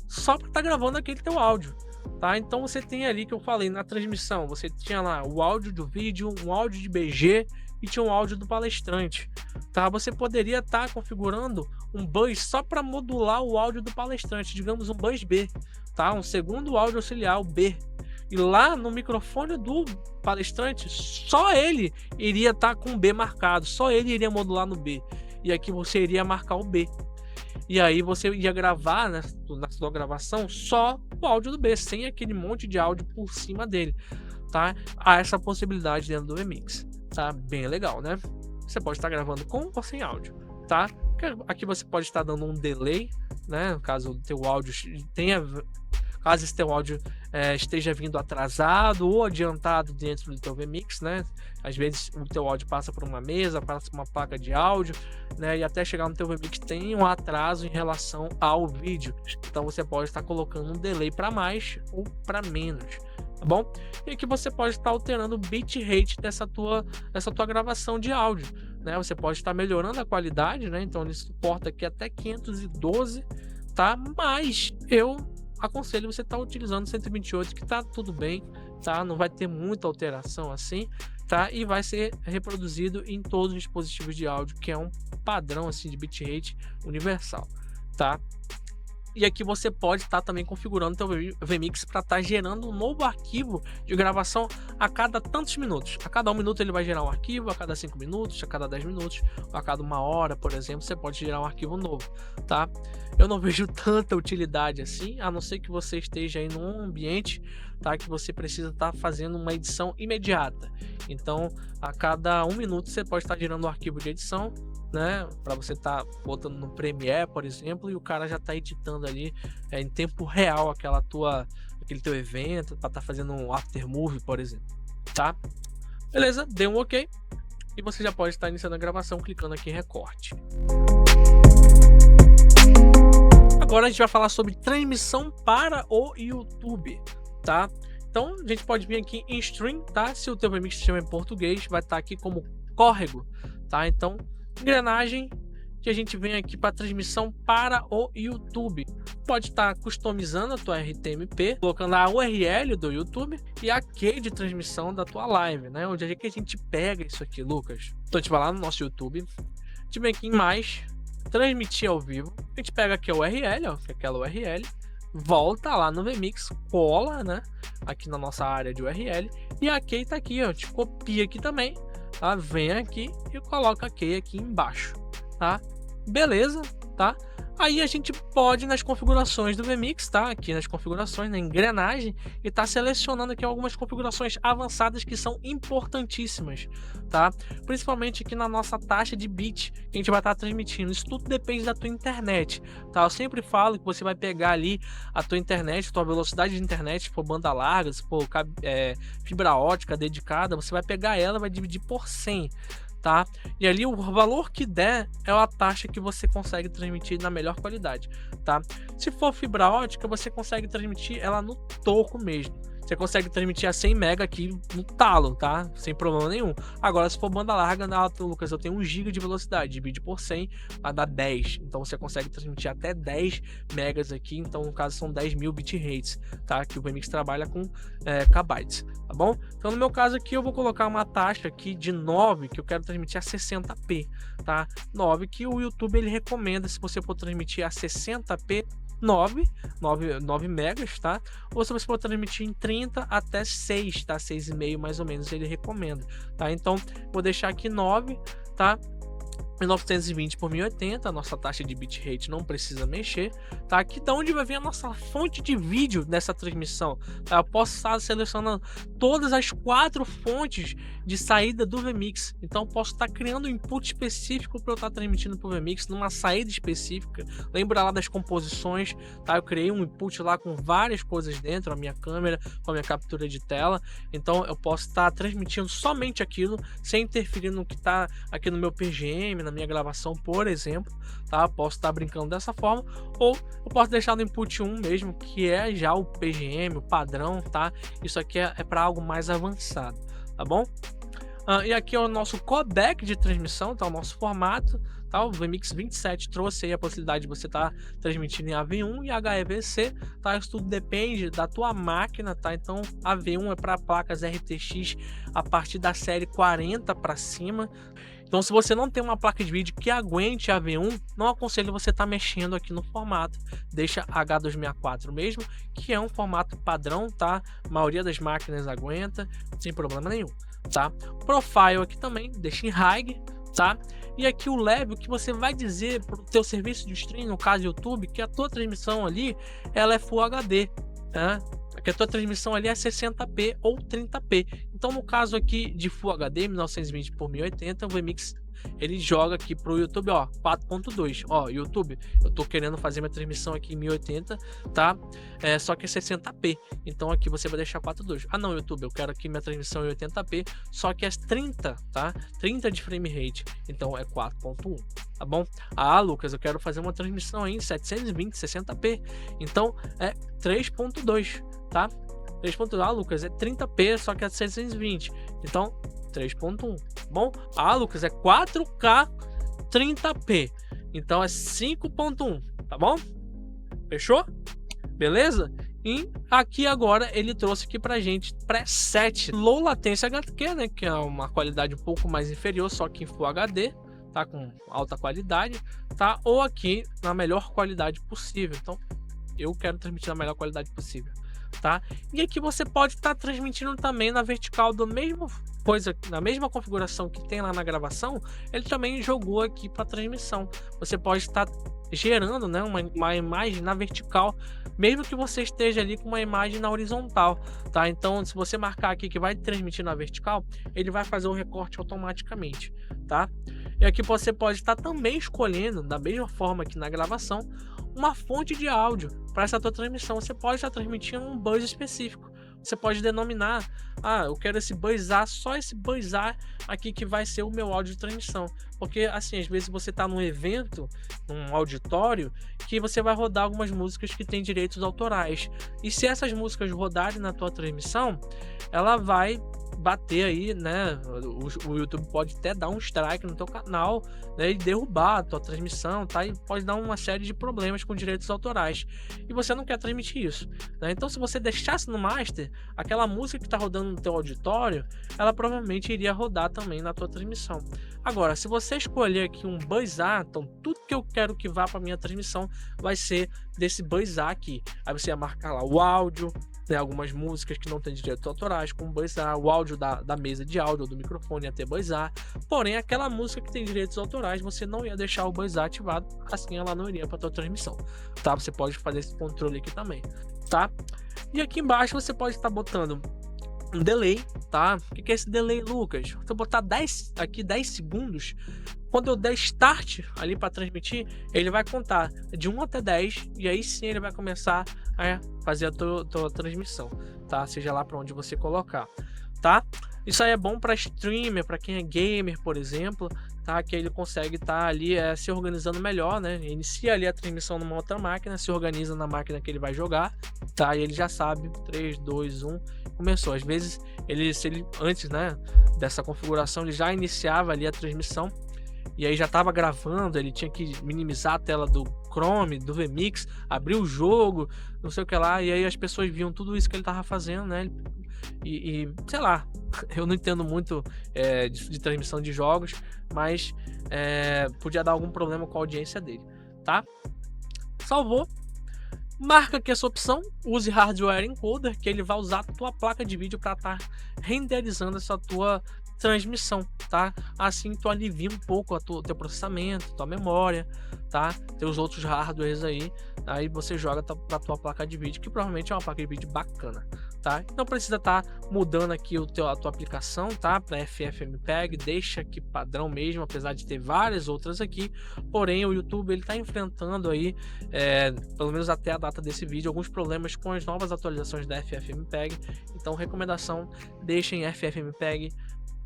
só para estar gravando aquele teu áudio. Tá? Então você tem ali que eu falei na transmissão, você tinha lá o áudio do vídeo, um áudio de BG e tinha um áudio do palestrante, tá? Você poderia estar configurando um bus só para modular o áudio do palestrante, digamos um bus B, tá? Um segundo áudio auxiliar, o B. E lá no microfone do palestrante, só ele iria estar com o B marcado, só ele iria modular no B. E aqui você iria marcar o B. E aí você ia gravar, né, na sua gravação só o áudio do B, sem aquele monte de áudio por cima dele, tá? Há essa possibilidade dentro do VMix, tá? Bem legal, né? Você pode estar gravando com ou sem áudio, tá? Aqui você pode estar dando um delay, né? Caso o teu áudio caso esse teu áudio esteja vindo atrasado ou adiantado dentro do teu VMix, né? Às vezes o teu áudio passa por uma mesa, passa por uma placa de áudio, né? E até chegar no teu VMix tem um atraso em relação ao vídeo. Então você pode estar colocando um delay para mais ou para menos, tá bom? E aqui você pode estar alterando o bitrate dessa tua gravação de áudio, né? Você pode estar melhorando a qualidade, né? Então ele suporta aqui até 512, tá? Mas eu aconselho você estar utilizando 128, que tá tudo bem, tá? Não vai ter muita alteração assim, tá? E vai ser reproduzido em todos os dispositivos de áudio, que é um padrão assim de bitrate universal, tá? E aqui você pode estar também configurando o teu VMix para estar gerando um novo arquivo de gravação a cada tantos minutos. A cada 1 minuto ele vai gerar um arquivo, a cada 5 minutos, a cada 10 minutos, a cada 1 hora, por exemplo, você pode gerar um arquivo novo, tá? Eu não vejo tanta utilidade assim, a não ser que você esteja aí num ambiente, tá, que você precisa estar fazendo uma edição imediata. Então, a cada 1 minuto você pode estar gerando um arquivo de edição, né, para você estar botando no Premiere, por exemplo, e o cara já está editando ali em tempo real aquele teu evento, para estar fazendo um aftermovie, por exemplo, tá? Beleza, deu um OK e você já pode estar iniciando a gravação clicando aqui em recorte. Agora a gente vai falar sobre transmissão para o YouTube, tá? Então a gente pode vir aqui em stream, tá? Se o teu VMix se chama em português, vai estar aqui como córrego, tá? Então engrenagem que a gente vem aqui para transmissão para o YouTube. Pode estar customizando a tua RTMP, colocando a URL do YouTube e a key de transmissão da tua live, né? Onde é que a gente pega isso aqui, Lucas? Então a gente vai lá no nosso YouTube, a gente vem aqui em mais, transmitir ao vivo, a gente pega aqui a URL, ó, que é aquela URL, volta lá no VMix, cola, né, aqui na nossa área de URL, e a key tá aqui, ó, a gente copia aqui também, tá? Vem aqui e coloca a key aqui embaixo, tá? Beleza, tá? Aí a gente pode nas configurações do VMix, tá? Aqui nas configurações, na engrenagem, e tá selecionando aqui algumas configurações avançadas que são importantíssimas, tá? Principalmente aqui na nossa taxa de bit que a gente vai estar transmitindo. Isso tudo depende da tua internet, tá? Eu sempre falo que você vai pegar ali a tua internet, tua velocidade de internet, se for banda larga, se for fibra ótica dedicada, você vai pegar ela, vai dividir por 100. Tá? E ali o valor que der é a taxa que você consegue transmitir na melhor qualidade, tá? Se for fibra ótica, você consegue transmitir ela no toco mesmo. Você consegue transmitir a 100 MB aqui no talo, tá? Sem problema nenhum. Agora, se for banda larga, Lucas, eu tenho 1 GB de velocidade, divide por 100, vai dar 10. Então, você consegue transmitir até 10 megas aqui. Então, no caso, são 10.000 bitrates, tá? Que o VMix trabalha com kbytes, tá bom? Então, no meu caso aqui, eu vou colocar uma taxa aqui de 9, que eu quero transmitir a 60p, tá? 9 que o YouTube, ele recomenda, se você for transmitir a 60p, 9 megas, tá? Ou se você for transmitir em 30 até 6, tá? 6,5 mais ou menos ele recomenda, tá? Então, vou deixar aqui 9, tá? 1920 por 1080, a nossa taxa de bitrate não precisa mexer, tá? Aqui da onde vai vir a nossa fonte de vídeo dessa transmissão, tá? Eu posso estar selecionando todas as 4 fontes de saída do VMix, então posso estar criando um input específico para eu estar transmitindo para o VMix numa saída específica. Lembra lá das composições, tá? Eu criei um input lá com várias coisas dentro, a minha câmera, com a minha captura de tela, então eu posso estar transmitindo somente aquilo, sem interferir no que está aqui no meu PGM, na minha gravação, por exemplo, tá? Posso estar brincando dessa forma, ou eu posso deixar no input 1 mesmo, que é já o PGM, o padrão, tá? Isso aqui é para algo mais avançado, tá bom? E aqui é o nosso codec de transmissão, tá? O nosso formato, tá? O VMix 27 trouxe aí a possibilidade de você estar transmitindo em AV1 e HEVC, tá? Isso tudo depende da tua máquina, tá? Então, AV1 é para placas RTX a partir da série 40 para cima. Então, se você não tem uma placa de vídeo que aguente AV1, não aconselho você estar mexendo aqui no formato. Deixa H264 mesmo, que é um formato padrão, tá? A maioria das máquinas aguenta, sem problema nenhum, tá? Profile aqui também, deixa em high, tá? E aqui o level que você vai dizer para o teu serviço de streaming, no caso YouTube, que a tua transmissão ali, ela é Full HD, tá? Que a tua transmissão ali é 60p ou 30p. Então, no caso aqui de Full HD 1920 por 1080, o VMix ele joga aqui pro YouTube, ó, 4.2. Ó, YouTube, eu tô querendo fazer minha transmissão aqui em 1080, tá? Só que é 60p. Então aqui você vai deixar 4.2. Ah, não, YouTube, eu quero aqui minha transmissão em 80p, só que é 30, tá? 30 de frame rate. Então é 4.1, tá bom? Ah, Lucas, eu quero fazer uma transmissão aí em 720, 60p. Então é 3.2, tá? 3.2, ah, Lucas, é 30p, só que é 720. Então 3.1, bom? Ah, Lucas, é 4K 30p, então é 5.1, tá bom? Fechou? Beleza? E aqui agora ele trouxe aqui pra gente preset Low Latency HQ, né? Que é uma qualidade um pouco mais inferior, só que em Full HD, tá? Com alta qualidade, tá? Ou aqui na melhor qualidade possível. Então, eu quero transmitir na melhor qualidade possível, tá? E aqui você pode estar transmitindo também na vertical do mesmo coisa, na mesma configuração que tem lá na gravação, ele também jogou aqui para transmissão. Você pode estar gerando, né, uma imagem na vertical, mesmo que você esteja ali com uma imagem na horizontal, tá? Então, se você marcar aqui que vai transmitir na vertical, ele vai fazer o recorte automaticamente, tá? E aqui você pode estar também escolhendo, da mesma forma que na gravação, uma fonte de áudio para essa tua transmissão. Você pode estar transmitindo um buzz específico. Você pode denominar, ah, eu quero esse buzz A, só esse buzz A aqui que vai ser o meu áudio de transmissão. Porque, assim, às vezes você tá num evento, num auditório, que você vai rodar algumas músicas que têm direitos autorais. E se essas músicas rodarem na tua transmissão, ela vai bater aí, né? O YouTube pode até dar um strike no teu canal, né? E derrubar a tua transmissão, tá? E pode dar uma série de problemas com direitos autorais. E você não quer transmitir isso, né? Então, se você deixasse no master, aquela música que tá rodando no teu auditório, ela provavelmente iria rodar também na tua transmissão. Agora, se você escolher aqui um buzzar, então tudo que eu quero que vá para minha transmissão vai ser desse buzzar aqui. Aí você ia marcar lá o áudio, né, algumas músicas que não tem direitos autorais, como buzzar, o áudio da mesa de áudio ou do microfone ia ter buzzar. Porém, aquela música que tem direitos autorais, você não ia deixar o buzzar ativado, assim ela não iria para tua transmissão, tá? Você pode fazer esse controle aqui também, tá? E aqui embaixo você pode estar botando um delay, tá? O que é esse delay, Lucas? Se eu botar 10 segundos, quando eu der start ali para transmitir, ele vai contar de 1 até 10 e aí sim ele vai começar a fazer a tua transmissão, tá? Seja lá para onde você colocar, tá? Isso aí é bom para streamer, para quem é gamer, por exemplo, tá? Que ele consegue estar ali se organizando melhor, né? Inicia ali a transmissão numa outra máquina, se organiza na máquina que ele vai jogar, tá? E ele já sabe, 3, 2, 1, começou. Às vezes, se ele antes, né, dessa configuração, ele já iniciava ali a transmissão e aí já estava gravando, ele tinha que minimizar a tela do Chrome, do VMix, abrir o jogo, não sei o que lá, e aí as pessoas viam tudo isso que ele estava fazendo, né? E sei lá, eu não entendo muito de transmissão de jogos, mas podia dar algum problema com a audiência dele, tá? Salvou. Marca aqui essa opção, use Hardware Encoder, que ele vai usar a tua placa de vídeo para estar renderizando essa tua transmissão, tá? Assim tu alivia um pouco teu processamento, tua memória, tá? Teus outros hardwares aí você joga pra tua placa de vídeo, que provavelmente é uma placa de vídeo bacana, tá? Não precisa estar mudando aqui a tua aplicação, tá? Para FFmpeg, deixa aqui padrão mesmo, apesar de ter várias outras aqui, porém o YouTube ele tá enfrentando aí, pelo menos até a data desse vídeo, alguns problemas com as novas atualizações da FFmpeg, então recomendação, deixem FFmpeg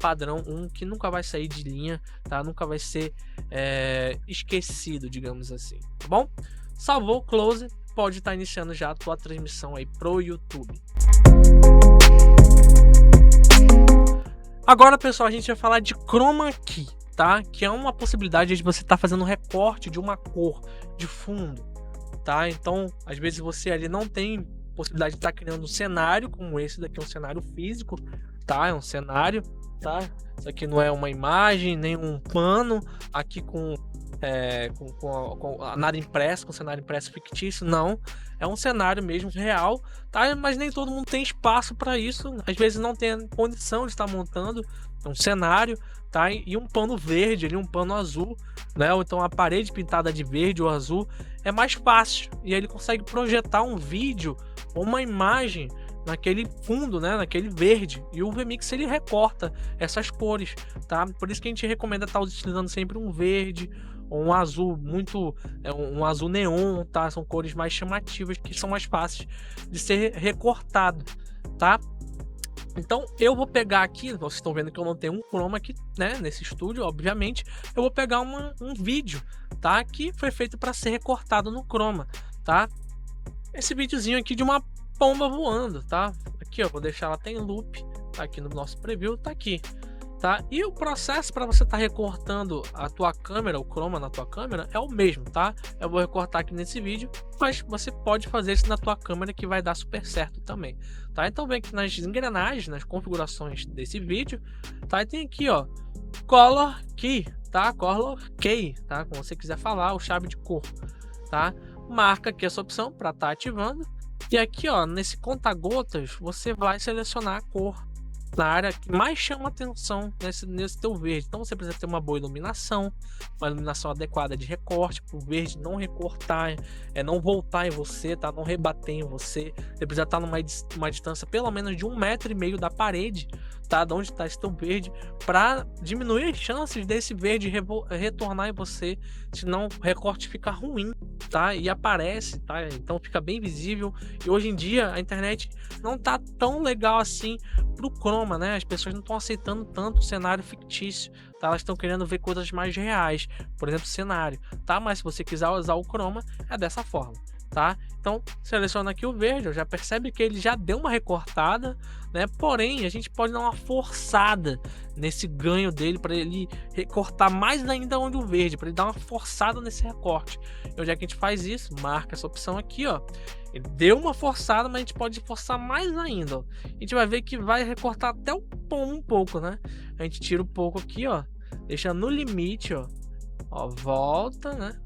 padrão 1, que nunca vai sair de linha, tá? Nunca vai ser esquecido, digamos assim, tá bom? Salvou, close, pode estar iniciando já a tua transmissão aí pro YouTube. Agora, pessoal, a gente vai falar de Chroma Key, tá? Que é uma possibilidade de você estar fazendo um recorte de uma cor de fundo, tá? Então, às vezes você ali não tem possibilidade de estar criando um cenário como esse daqui, um cenário físico, tá? É um cenário, tá? Isso aqui não é uma imagem, nem um pano aqui com nada impresso, com cenário impresso fictício, não. É um cenário mesmo real, tá? Mas nem todo mundo tem espaço para isso. Às vezes não tem condição de estar montando um cenário, tá? E um pano verde ali, um pano azul, né? Ou então a parede pintada de verde ou azul é mais fácil. E aí ele consegue projetar um vídeo ou uma imagem naquele fundo, né, naquele verde, e o VMix ele recorta essas cores, tá? Por isso que a gente recomenda estar utilizando sempre um verde ou um azul um azul neon, tá? São cores mais chamativas que são mais fáceis de ser recortado, tá? Então eu vou pegar aqui, vocês estão vendo que eu não tenho um chroma aqui, né, nesse estúdio, obviamente, eu vou pegar um vídeo, tá? Que foi feito para ser recortado no chroma, tá? Esse videozinho aqui de uma pomba voando, tá? Aqui, ó, vou deixar ela até em loop, tá? Aqui no nosso preview, tá aqui, tá? E o processo para você estar recortando a tua câmera, o chroma na tua câmera, é o mesmo, tá? Eu vou recortar aqui nesse vídeo, mas você pode fazer isso na tua câmera que vai dar super certo também, tá? Então vem aqui nas engrenagens, nas configurações desse vídeo, tá? E tem aqui, ó, Color Key, tá? Color Key, tá? Como você quiser falar, o chave de cor, tá? Marca aqui essa opção para estar ativando. E aqui, ó, nesse conta-gotas, você vai selecionar a cor na área que mais chama atenção nesse teu verde. Então você precisa ter uma boa iluminação, uma iluminação adequada de recorte, para o verde não recortar, não voltar em você, tá? Não rebater em você. Você precisa estar numa distância pelo menos de 1,5 m da parede, tá? De onde está esse teu verde, para diminuir as chances desse verde retornar em você, senão o recorte fica ruim, tá? E aparece, tá? Então fica bem visível. E hoje em dia a internet não tá tão legal assim pro Chroma, né? As pessoas não estão aceitando tanto o cenário fictício, tá? Elas estão querendo ver coisas mais reais, por exemplo, cenário, tá? Mas se você quiser usar o Chroma, é dessa forma, tá? Então, seleciona aqui o verde, ó, já percebe que ele já deu uma recortada, né? Porém, a gente pode dar uma forçada nesse ganho dele para ele recortar mais ainda onde o verde, para ele dar uma forçada nesse recorte. E onde é que a gente faz isso? Marca essa opção aqui, ó. Ele deu uma forçada, mas a gente pode forçar mais ainda, ó. A gente vai ver que vai recortar até o pom um pouco, né? A gente tira um pouco aqui, ó, deixa no limite, ó. Ó, volta, né?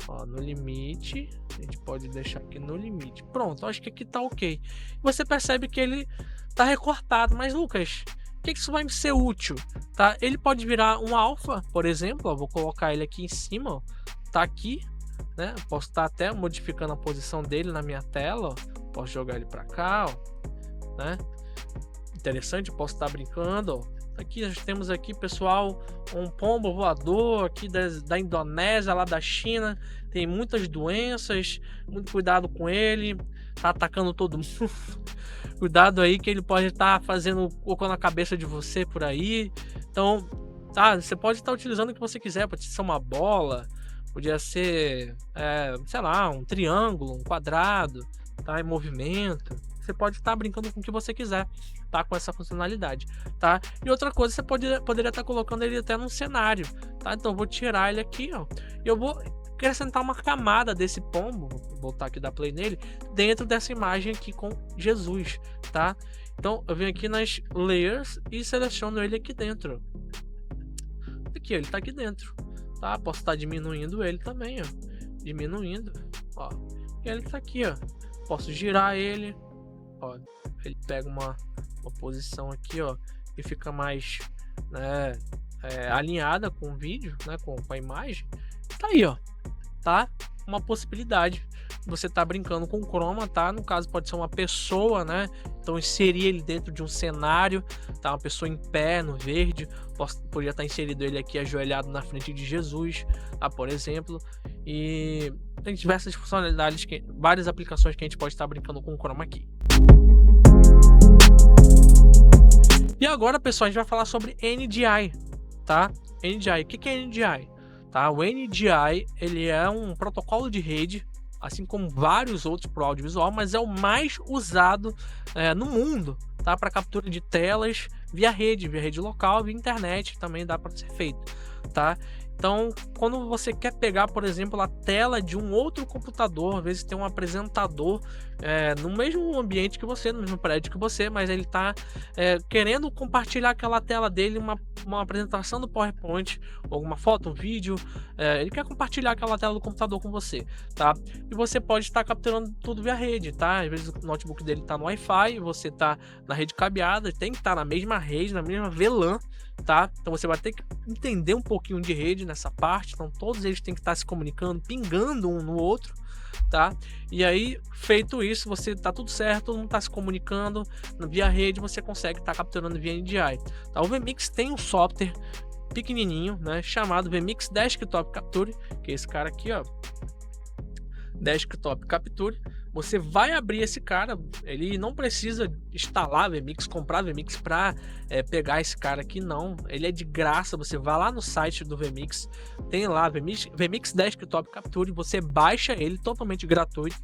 Ó, no limite, a gente pode deixar aqui no limite. Pronto, acho que aqui tá ok. Você percebe que ele tá recortado, mas Lucas, o que isso vai me ser útil? Tá? Ele pode virar um alfa, por exemplo, ó, vou colocar ele aqui em cima, ó, tá aqui, né? Posso estar até modificando a posição dele na minha tela, ó. Posso jogar ele para cá, ó, né? Interessante, posso estar brincando, ó. Aqui nós temos aqui, pessoal, um pombo voador aqui da Indonésia, lá da China. Tem muitas doenças, muito cuidado com ele. Tá atacando todo mundo. Cuidado aí que ele pode estar fazendo cocô na cabeça de você por aí. Então, tá, você pode estar utilizando o que você quiser. Pode ser uma bola, podia ser, sei lá, um triângulo, um quadrado, tá, em movimento. Você pode estar brincando com o que você quiser, tá? Com essa funcionalidade, tá? E outra coisa, você poderia estar colocando ele até num cenário, tá? Então eu vou tirar ele aqui, ó. E eu vou acrescentar uma camada desse pombo, vou voltar aqui da play nele, dentro dessa imagem aqui com Jesus, tá? Então eu venho aqui nas layers e seleciono ele aqui dentro. Aqui, ele tá aqui dentro, tá? Posso estar diminuindo ele também, ó. Diminuindo, ó. E ele tá aqui, ó. Posso girar ele. Ó, ele pega uma posição aqui, ó, e fica mais, né, alinhada com o vídeo, né, com a imagem. Tá aí, ó, tá? Uma possibilidade. Você tá brincando com o Chroma, tá? No caso pode ser uma pessoa, né? Então inserir ele dentro de um cenário, tá? Uma pessoa em pé no verde. Poderia estar inserido ele aqui ajoelhado na frente de Jesus, tá? Por exemplo. E tem diversas funcionalidades, várias aplicações que a gente pode estar brincando com o Chroma aqui. E agora, pessoal, a gente vai falar sobre NDI, tá? NDI, o que é NDI? Tá? O NDI, ele é um protocolo de rede, assim como vários outros para o audiovisual, mas é o mais usado no mundo, tá? Para captura de telas via rede local, via internet, também dá para ser feito, tá? Então, quando você quer pegar, por exemplo, a tela de um outro computador, às vezes tem um apresentador no mesmo ambiente que você, no mesmo prédio que você, mas ele está querendo compartilhar aquela tela dele, uma apresentação do PowerPoint, alguma foto, um vídeo, ele quer compartilhar aquela tela do computador com você, tá? E você pode estar capturando tudo via rede, tá? Às vezes o notebook dele está no Wi-Fi, você está na rede cabeada, tem que estar na mesma rede, na mesma VLAN, tá? Então você vai ter que entender um pouquinho de rede nessa parte, então todos eles têm que estar se comunicando, pingando um no outro, tá? E aí, feito isso, você tá tudo certo, todo mundo tá se comunicando via rede, você consegue estar capturando via NDI, tá? O vMix tem um software pequenininho, né, chamado vMix Desktop Capture, que é esse cara aqui, ó, Desktop Capture. Você vai abrir esse cara, ele não precisa instalar vMix, comprar vMix para pegar esse cara aqui, não. Ele é de graça, você vai lá no site do vMix, tem lá vMix Desktop Capture, você baixa ele totalmente gratuito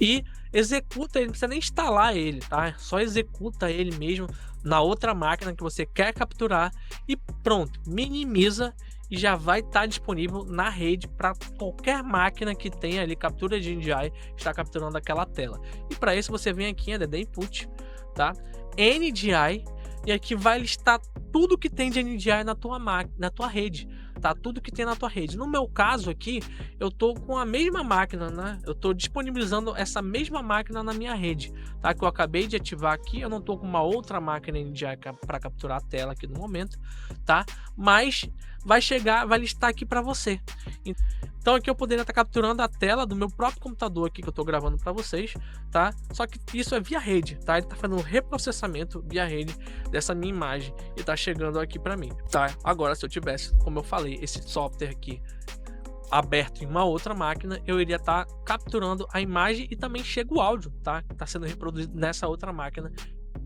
e executa ele, não precisa nem instalar ele, tá? Só executa ele mesmo na outra máquina que você quer capturar e pronto, minimiza e já vai estar disponível na rede para qualquer máquina que tenha ali captura de NDI, está capturando aquela tela. E para isso você vem aqui em ADD Input, tá? NDI, e aqui vai listar tudo que tem de NDI na tua máquina, na tua rede, tá? Tudo que tem na tua rede. No meu caso aqui, eu tô com a mesma máquina, né? Eu tô disponibilizando essa mesma máquina na minha rede, tá? Que eu acabei de ativar aqui, eu não tô com uma outra máquina NDI para capturar a tela aqui no momento, tá? Mas vai listar aqui para você. Então aqui eu poderia estar capturando a tela do meu próprio computador aqui que eu estou gravando para vocês, tá? Só que isso é via rede, tá? Ele está fazendo um reprocessamento via rede dessa minha imagem e está chegando aqui para mim, tá? Agora, se eu tivesse, como eu falei, esse software aqui aberto em uma outra máquina, eu iria estar capturando a imagem e também chega o áudio, tá? Está sendo reproduzido nessa outra máquina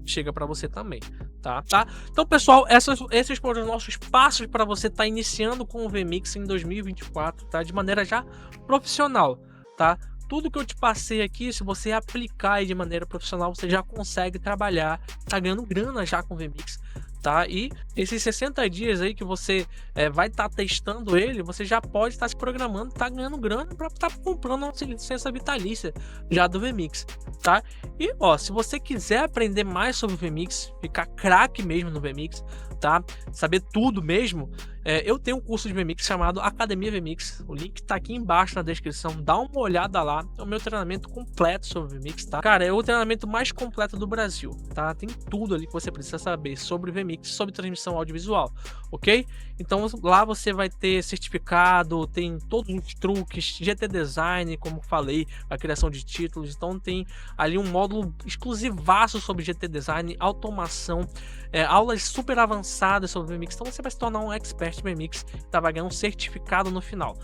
chega para você também, tá? Então, pessoal, esses foram os nossos passos para você estar iniciando com o VMix em 2024, tá? De maneira já profissional, tá? Tudo que eu te passei aqui, se você aplicar aí de maneira profissional, você já consegue trabalhar, tá ganhando grana já com o VMix, tá? E esses 60 dias aí que você vai estar testando ele, você já pode estar se programando, tá ganhando grana para estar comprando uma licença vitalícia já do VMix, tá? E ó, se você quiser aprender mais sobre o VMix, ficar craque mesmo no VMix, tá? Saber tudo mesmo, eu tenho um curso de VMix chamado Academia VMix, o link tá aqui embaixo na descrição, dá uma olhada lá, é o meu treinamento completo sobre VMix, tá? Cara, é o treinamento mais completo do Brasil, tá? Tem tudo ali que você precisa saber sobre VMix, sobre transmissão audiovisual, ok? Então lá você vai ter certificado, tem todos os truques, GT Design, como falei, a criação de títulos, então tem ali um módulo exclusivaço sobre GT Design, automação, aulas super avançadas sobre VMix, então você vai se tornar um expert VMix, tá? Vai ganhar um certificado no final,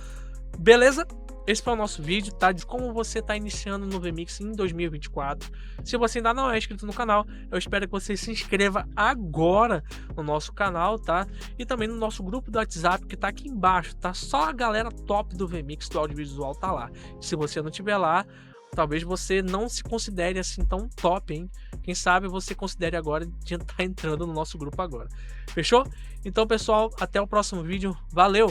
beleza? Esse foi o nosso vídeo, tá? De como você tá iniciando no VMix em 2024. Se você ainda não é inscrito no canal, eu espero que você se inscreva agora no nosso canal, tá? E também no nosso grupo do WhatsApp que tá aqui embaixo, tá? Só a galera top do VMix, do audiovisual, tá lá. Se você não tiver lá, talvez você não se considere assim tão top, hein? Quem sabe você considere agora de estar entrando no nosso grupo agora. Fechou? Então, pessoal, até o próximo vídeo. Valeu!